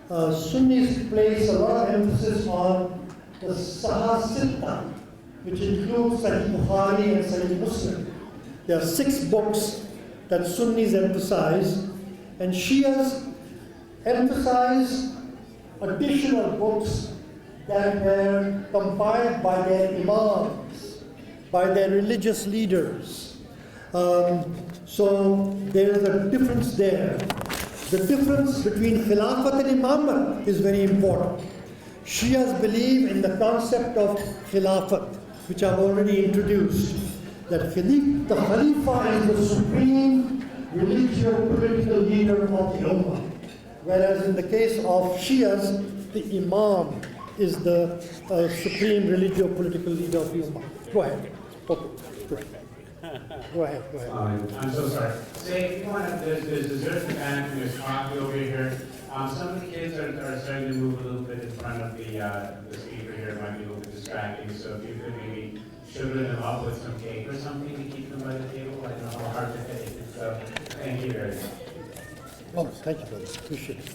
Sunnis place a lot of emphasis on the Sahih Sitta, which includes Sahih Bukhari and Sahih Muslim. There are 6 books that Sunnis emphasize, and Shias emphasize additional books that were compiled by their imams, by their religious leaders. So there is a difference there. The difference between Khilafat and Imamah is very important. Shias believe in the concept of Khilafat, which I've already introduced, that the Khalifa is the supreme religious political leader of the Ummah, whereas in the case of Shias, the Imam is the supreme religious or political leader of the Ummah. Go ahead. Okay. Go ahead. I'm so sorry. Say, if you want to, there's dessert in the back and there's coffee over here. Some of the kids are starting to move a little bit in front of the speaker here. It might be a little bit distracting. So if you could maybe sugar them up with some cake or something to keep them by the table. I don't know how hard to take. So thank you very much. Oh, thank you, brother. Appreciate it.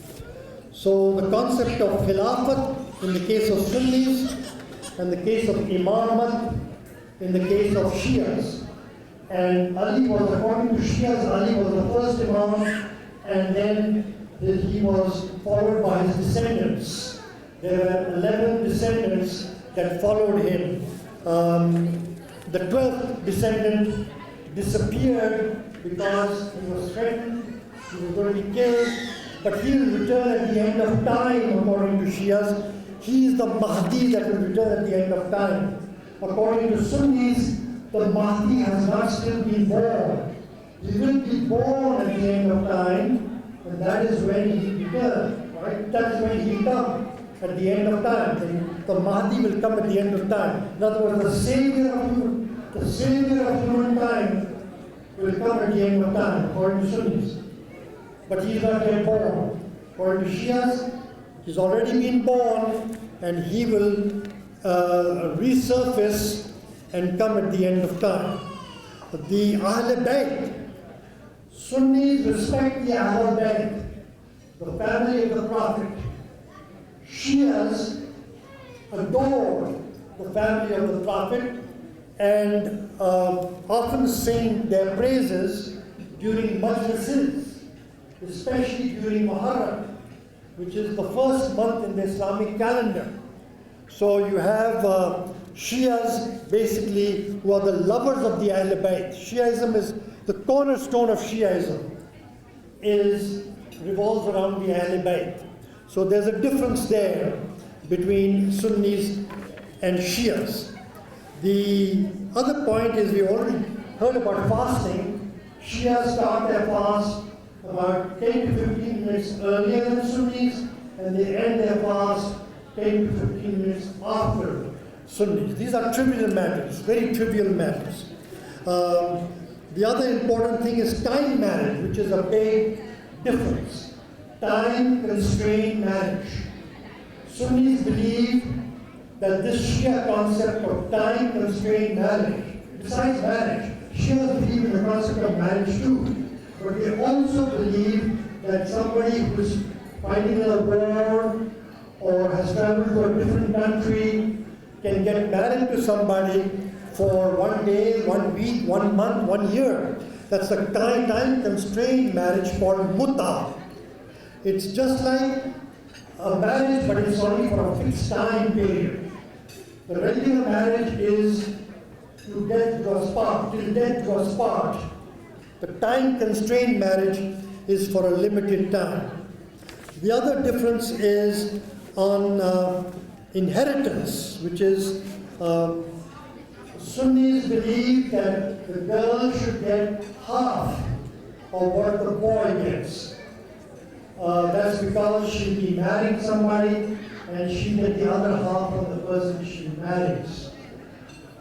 So the concept of Khilafat in the case of Sunnis, and the case of Imamat in the case of Shias. And Ali was, according to Shias, Ali was the first Imam, and then he was followed by his descendants. There were 11 descendants that followed him. The 12th descendant disappeared because he was threatened, he was going to be killed, but he will return at the end of time, according to Shias. He is the Mahdi that will return at the end of time. According to Sunnis, the Mahdi has not still been born. He will be born at the end of time, and that is when he returns, right? That is when he will come at the end of time. The Mahdi will come at the end of time. In other words, the savior of humankind will come at the end of time, according to Sunnis. But he is not yet born. According to Shias, he's already been born, and he will resurface and come at the end of time. The Ahl Bayt, Sunnis respect the Ahl Bayt, the family of the Prophet. Shias adore the family of the Prophet and often sing their praises during majlises, especially during Muharram, which is the first month in the Islamic calendar. So you have Shias basically who are the lovers of the Ahl Bayt. Shiaism is the cornerstone of Shiaism, revolves around the Ahl Bayt. So there's a difference there between Sunnis and Shias. The other point is, we already heard about fasting. Shias start their fast about 10 to 15 minutes earlier than Sunnis, and they end their fast 10 to 15 minutes after Sunnis. These are trivial matters, very trivial matters. The other important thing is time marriage, which is a big difference. Time-constrained marriage. Sunnis believe that this Shia concept of time-constrained marriage, besides marriage, Shias believe in the concept of marriage too. But they also believe that somebody who is fighting in a war or has traveled to a different country can get married to somebody for 1 day, 1 week, 1 month, 1 year. That's a time-constrained marriage called muta. It's just like a marriage, but it's only for a fixed time period. The regular marriage is to death do us part, till death do us part. The time-constrained marriage is for a limited time. The other difference is on inheritance, which is Sunnis believe that the girl should get half of what the boy gets. That's because she'll be marrying somebody and she'll get the other half of the person she marries.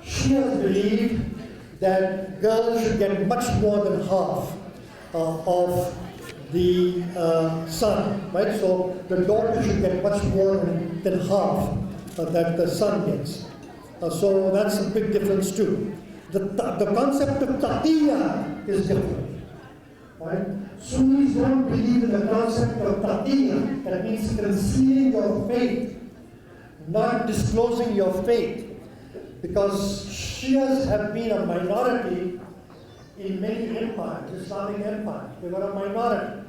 Shias believe that girls should get much more than half of the son, right? So the daughter should get much more than half that the son gets. So that's a big difference too. The concept of taqiyya is different. Right? Sunnis don't believe in the concept of taqiyya, that means concealing your faith, not disclosing your faith. Because Shias have been a minority in many empires, Islamic empires. They were a minority.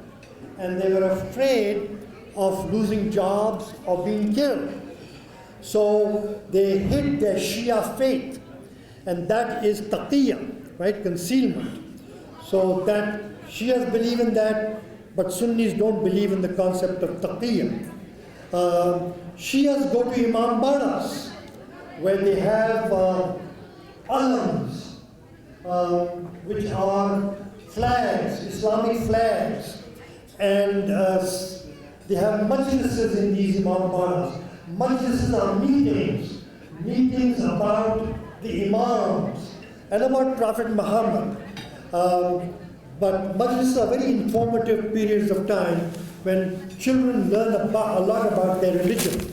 And they were afraid of losing jobs or being killed. So they hid their Shia faith. And that is taqiyya, right? Concealment. So that Shias believe in that, but Sunnis don't believe in the concept of taqiyya. Shias go to Imam Badas, where they have alams, which are flags, Islamic flags. And They have majlises in these Imam Baras. Majlises are meetings about the Imams and about Prophet Muhammad. But majlises are very informative periods of time when children learn a lot about their religion.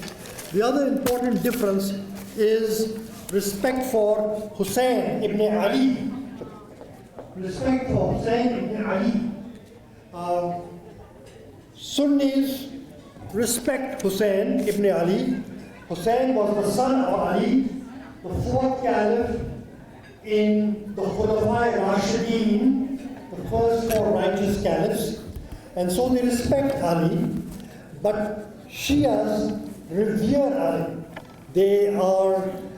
The other important difference is respect for Husain ibn Ali. Respect for Husain ibn Ali. Sunnis respect Husain ibn Ali. Husain was the son of Ali, the fourth caliph in the Khulafai Rashideen, the first four righteous caliphs, and so they respect Ali, but Shias revere Ali. They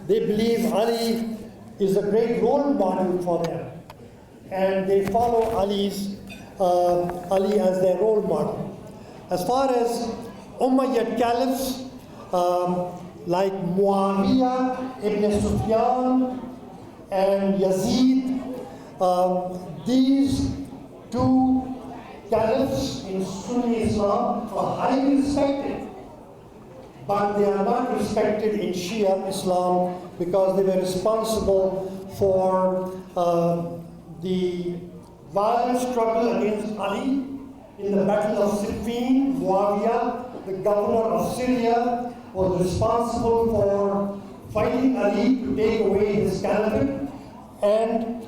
believe Ali is a great role model for them, and they follow Ali as their role model. As far as Umayyad caliphs, like Muawiyah ibn Sufyan and Yazid, these two caliphs in Sunni Islam are highly respected, but they are not respected in Shia Islam because they were responsible for the violent struggle against Ali in the Battle of Siffin. Muawiyah, the governor of Syria, was responsible for fighting Ali to take away his caliphate, and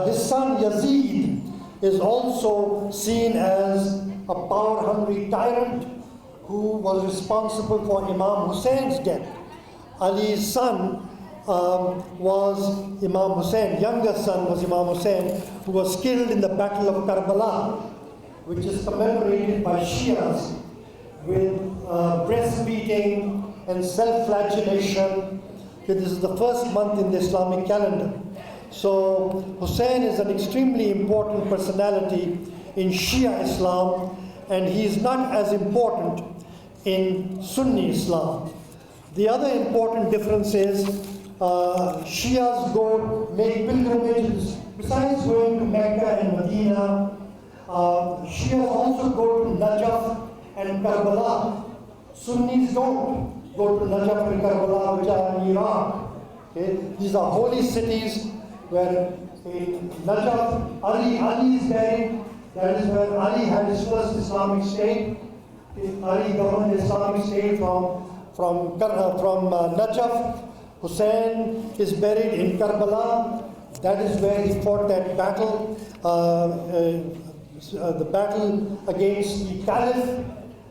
his son Yazid is also seen as a power-hungry tyrant who was responsible for Imam Husain's death. Ali's son was Imam Husain, younger son was Imam Husain, who was killed in the Battle of Karbala, which is commemorated by Shias with breast beating and self-flagellation. This is the first month in the Islamic calendar. So Husain is an extremely important personality in Shia Islam, and he is not as important in Sunni Islam. The other important difference is Shias make pilgrimages. Besides going to Mecca and Medina, Shias also go to Najaf and Karbala. Sunnis don't go to Najaf and Karbala, which are in Iraq. Okay? These are holy cities where in Najaf, Ali is buried. That is where Ali had his first Islamic state. Ali governed the Islamic state from Najaf. Husain is buried in Karbala. That is where he fought that battle, the battle against the Caliph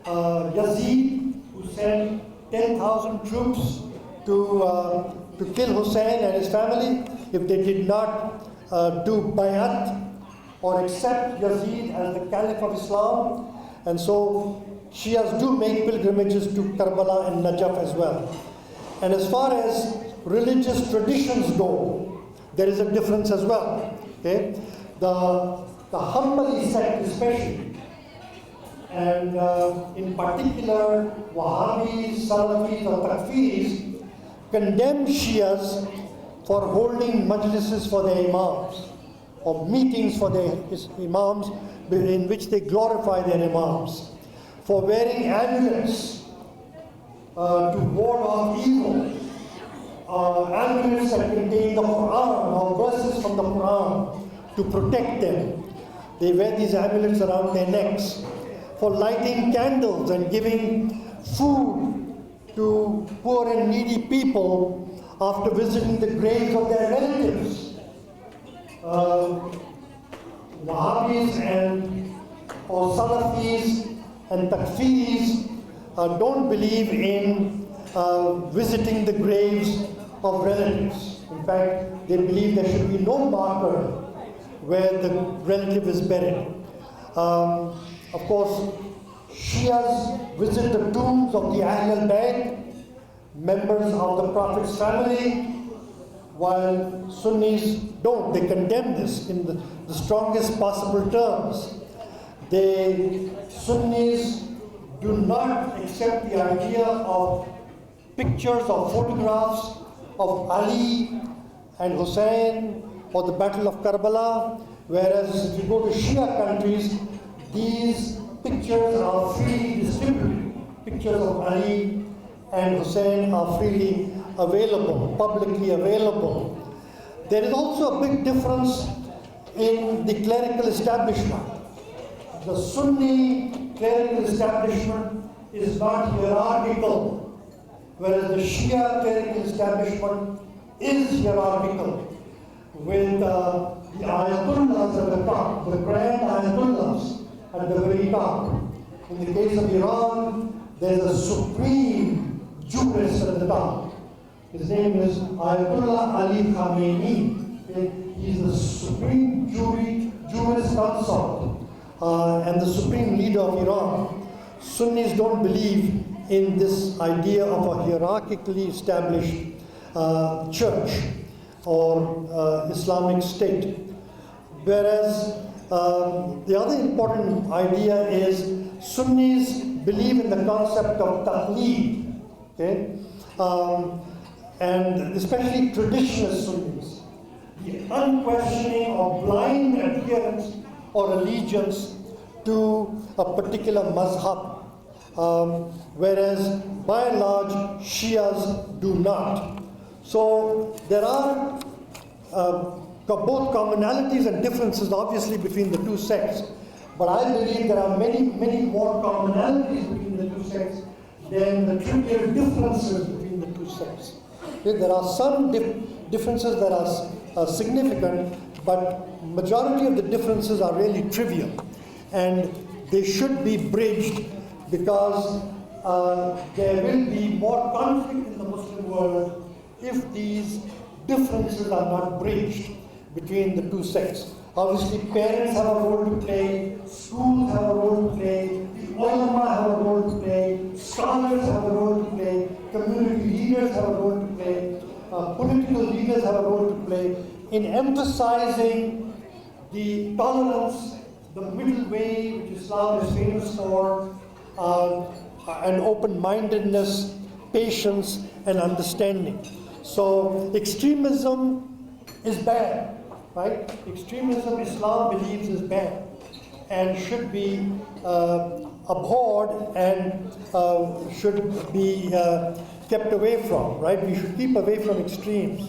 Yazid, who sent 10,000 troops to kill Husain and his family if they did not do bayat or accept Yazid as the Caliph of Islam. And so Shias do make pilgrimages to Karbala and Najaf as well. And as far as religious traditions go, there is a difference as well. Okay? The Hanbali sect especially, and in particular Wahhabis, Salafis or Takfiris, condemn Shias for holding majlises for their imams, or meetings for their imams in which they glorify their imams, for wearing amulets to ward off evil, amulets that contain the Quran or verses from the Quran to protect them. They wear these amulets around their necks, for lighting candles and giving food to poor and needy people after visiting the graves of their relatives. Wahhabis or Salafis and Takfiris don't believe in visiting the graves of relatives. In fact, they believe there should be no marker where the relative is buried. Of course, Shias visit the tombs of the Ahlul Bayt, members of the Prophet's family, while Sunnis don't. They condemn this in the strongest possible terms. Sunnis do not accept the idea of pictures or photographs of Ali and Husain or the Battle of Karbala, whereas if you go to Shia countries, these pictures are freely distributed. Pictures of Ali and Husain are freely available, publicly available. There is also a big difference in the clerical establishment. The Sunni clerical establishment is not hierarchical, whereas the Shia clerical establishment is hierarchical, with the Ayatollahs at the top, the grand Ayatollahs at the very top. In the case of Iran, there's a supreme jurist at the top. His name is Ayatollah Ali Khamenei. He's the supreme jurist consort and the supreme leader of Iran. Sunnis don't believe in this idea of a hierarchically established church or Islamic state. Whereas the other important idea is Sunnis believe in the concept of taqleed, okay? And especially traditionalist Sunnis, the unquestioning or blind adherence or allegiance to a particular mazhab, whereas by and large Shias do not. So there are both commonalities and differences obviously between the two sects, but I believe there are many more commonalities between the two sects than the trivial differences between the two sects. There are some differences that are significant, but majority of the differences are really trivial, and they should be bridged because there will be more conflict in the Muslim world if these differences are not bridged between the two sects. Obviously, parents have a role to play, schools have a role to play, the ulama have a role to play, scholars have a role to play, community leaders have a role to play, political leaders have a role to play in emphasizing the tolerance, the middle way which Islam is famous for, and open-mindedness, patience, and understanding. So extremism is bad, right? Extremism, Islam believes, is bad and should be abhorred and should be kept away from, right? We should keep away from extremes.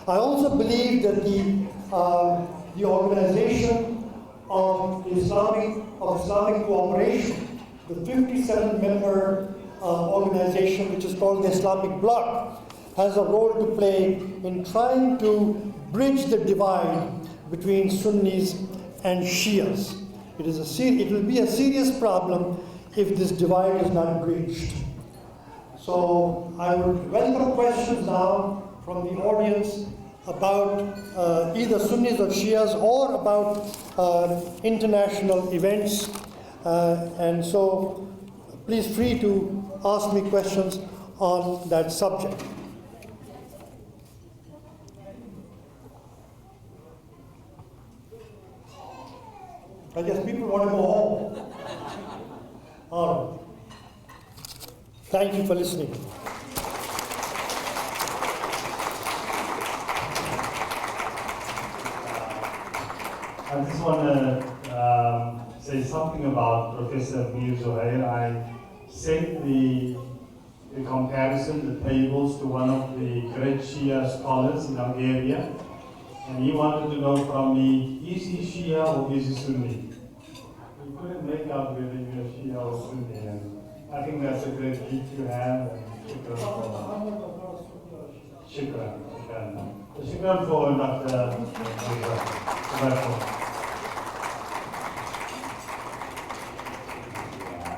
I also believe that the organization of Islamic cooperation, the 57-member organization which is called the Islamic Bloc, has a role to play in trying to bridge the divide between Sunnis and Shias. It will be a serious problem if this divide is not bridged. So I would welcome questions now from the audience about either Sunnis or Shias or about international events. And so please free to ask me questions on that subject. I guess people want to go home. All right. Thank you for listening. I just want to say something about Professor Zohair. I sent the comparison, the tables, to one of the great Shia scholars in our area, and he wanted to know from me, is he Shia or is he Sunni? We couldn't make out whether you're Shia or Sunni, and I think that's a great gift to have. Shukran. Shukran for Dr.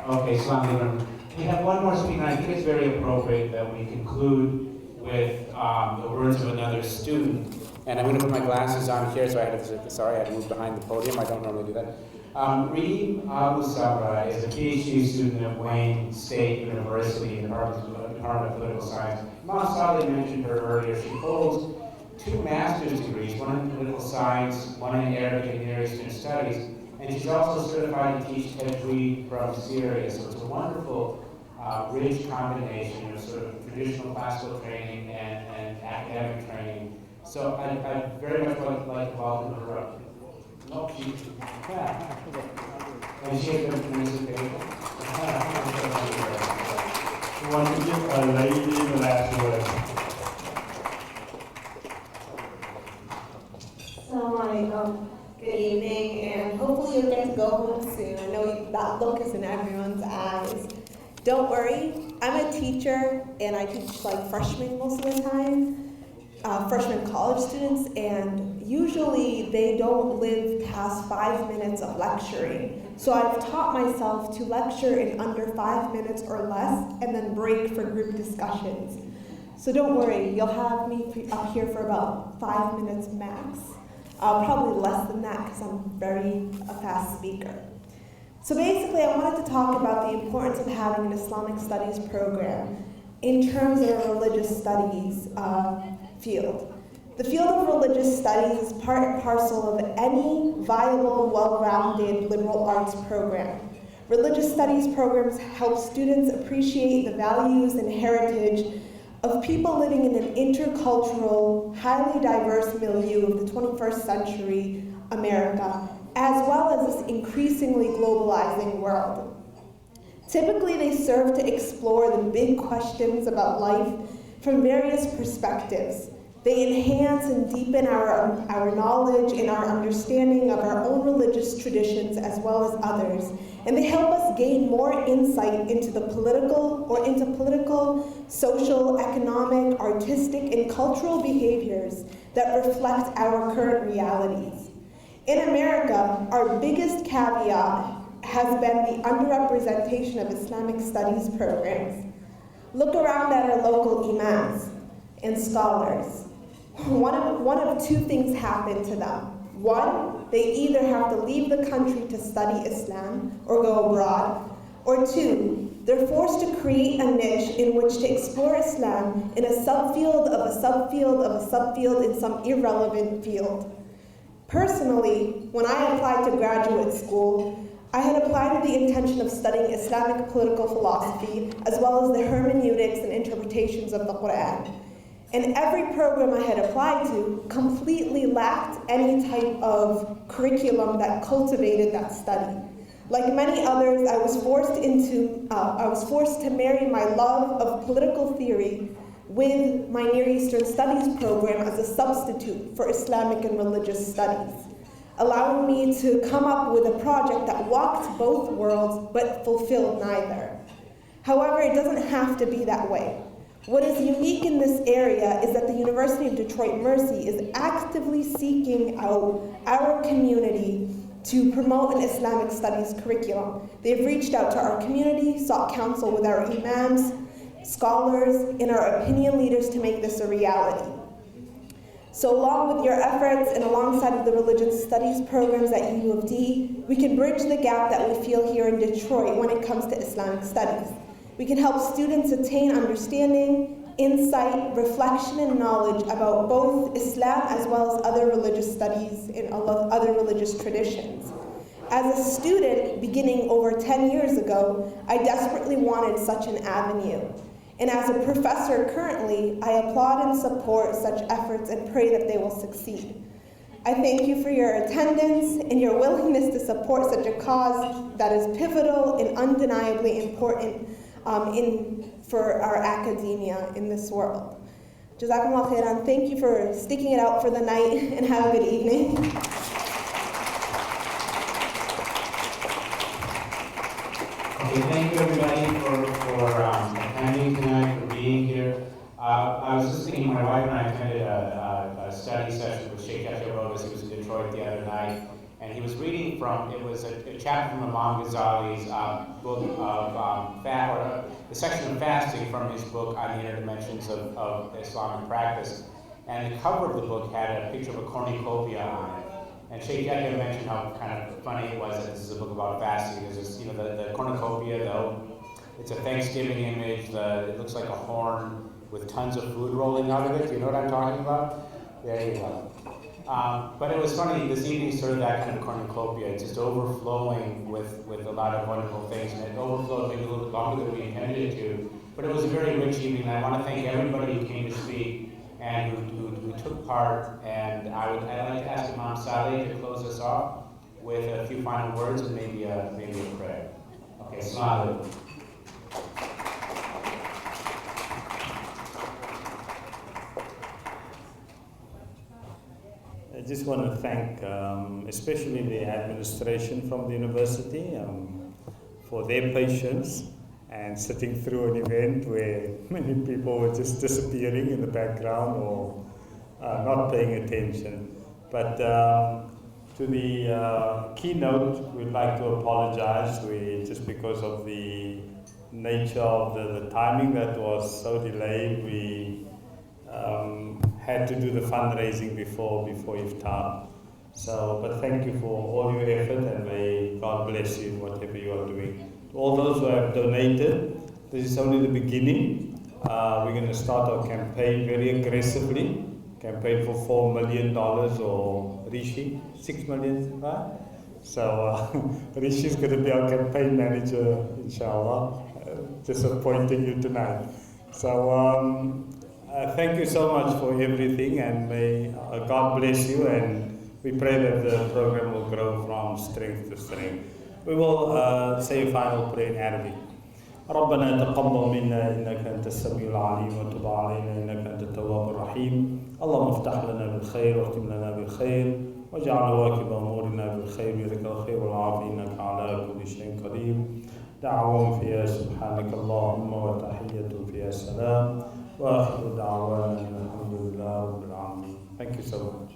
Okay, Assalamu alaikum. We have one more speaker. I think it's very appropriate that we conclude with the words of another student. And I'm going to put my glasses on here, so I had to move behind the podium. I don't normally do that. Reem Abu Sabra is a PhD student at Wayne State University in the Department of Political Science. Imam Saleh mentioned her earlier. She holds 2 master's degrees, one in political science, one in Arabic and Near Eastern studies. And she's also certified to teach Tajweed from Syria. So it's a wonderful, rich combination of sort of traditional classical training and academic training. So I very much like to welcome her up. Oh, she and she has been participating. We want to give a lady the last word. Assalamualaikum. Good evening, and hopefully you'll get to go home soon. I know that look is in everyone's eyes. Don't worry, I'm a teacher, and I teach like freshmen most of the time, freshman college students, and usually they don't live past 5 minutes of lecturing. So I've taught myself to lecture in under 5 minutes or less, and then break for group discussions. So don't worry, you'll have me up here for about 5 minutes max. Probably less than that because I'm a fast speaker. So basically I wanted to talk about the importance of having an Islamic studies program in terms of a religious studies field. The field of religious studies is part and parcel of any viable, well-rounded liberal arts program. Religious studies programs help students appreciate the values and heritage of people living in an intercultural, highly diverse milieu of the 21st century America, as well as this increasingly globalizing world. Typically, they serve to explore the big questions about life from various perspectives. They enhance and deepen our knowledge and our understanding of our own religious traditions as well as others. And they help us gain more insight into political, social, economic, artistic, and cultural behaviors that reflect our current realities. In America, our biggest caveat has been the underrepresentation of Islamic studies programs. Look around at our local imams and scholars. One of two things happen to them. One, they either have to leave the country to study Islam or go abroad, or two, they're forced to create a niche in which to explore Islam in a subfield of a subfield of a subfield in some irrelevant field. Personally, when I applied to graduate school, I had applied with the intention of studying Islamic political philosophy as well as the hermeneutics and interpretations of the Quran. And every program I had applied to completely lacked any type of curriculum that cultivated that study. Like many others, I was forced to marry my love of political theory with my Near Eastern Studies program as a substitute for Islamic and religious studies, allowing me to come up with a project that walked both worlds but fulfilled neither. However, it doesn't have to be that way. What is unique in this area is that the University of Detroit Mercy is actively seeking out our community to promote an Islamic studies curriculum. They've reached out to our community, sought counsel with our imams, scholars, and our opinion leaders to make this a reality. So along with your efforts and alongside of the religious studies programs at U of D, we can bridge the gap that we feel here in Detroit when it comes to Islamic studies. We can help students attain understanding, insight, reflection, and knowledge about both Islam as well as other religious studies and other religious traditions. As a student beginning over 10 years ago, I desperately wanted such an avenue. And as a professor currently, I applaud and support such efforts and pray that they will succeed. I thank you for your attendance and your willingness to support such a cause that is pivotal and undeniably important for our academia in this world. Jazakumullah khairan. Thank you for sticking it out for the night, and have a good evening. Okay, thank you everybody for attending tonight, for being here. I was just thinking, my wife and I attended a study session with Sheikh Yahya Rhodes. He was in Detroit the other night, and he was reading from, it was a chapter from Imam Ghazali's book of the section of fasting from his book on the Inner Dimensions of Islamic Practice. And the cover of the book had a picture of a cornucopia on it. And Sheikh Yahya mentioned how kind of funny it was that this is a book about fasting. There's this, the cornucopia, it's a Thanksgiving image, it looks like a horn with tons of food rolling out of it. Do you know what I'm talking about? There you go. But it was funny, this evening served that kind of cornucopia, just overflowing with a lot of wonderful things, and it overflowed maybe a little bit longer than we intended it to. But it was a very rich evening, and I want to thank everybody who came to speak and who took part. And I'd like to ask Imam Saleh to close us off. with a few final words and maybe a prayer. Okay, smile. I just want to thank especially the administration from the university for their patience and sitting through an event where many people were just disappearing in the background or not paying attention. But to the keynote, we'd like to apologize. Just because of the nature of the timing that was so delayed, we had to do the fundraising before Iftar. So, but thank you for all your effort, and may God bless you in whatever you are doing. To all those who have donated, this is only the beginning. We're going to start our campaign very aggressively. Campaign for $4 million or Rishi, 6 million, right? So Rishi is going to be our campaign manager, inshallah. Disappointing you tonight. So thank you so much for everything, and may God bless you, and we pray that the program will grow from strength to strength. We will say a final prayer in Arabic. ربنا تقبل منا إنك أنت السميع العليم وتب علينا إنك أنت التواب الرحيم اللهم افتح لنا بالخير واختم لنا بالخير واجعل واكب أمورنا بالخير بيدك الخير والعافية إنك على كل شيء قدير دعوهم فيها سبحانك اللهم وتحية فيها السلام وآخر دعوانا الحمد لله رب العالمين. Thank you so much.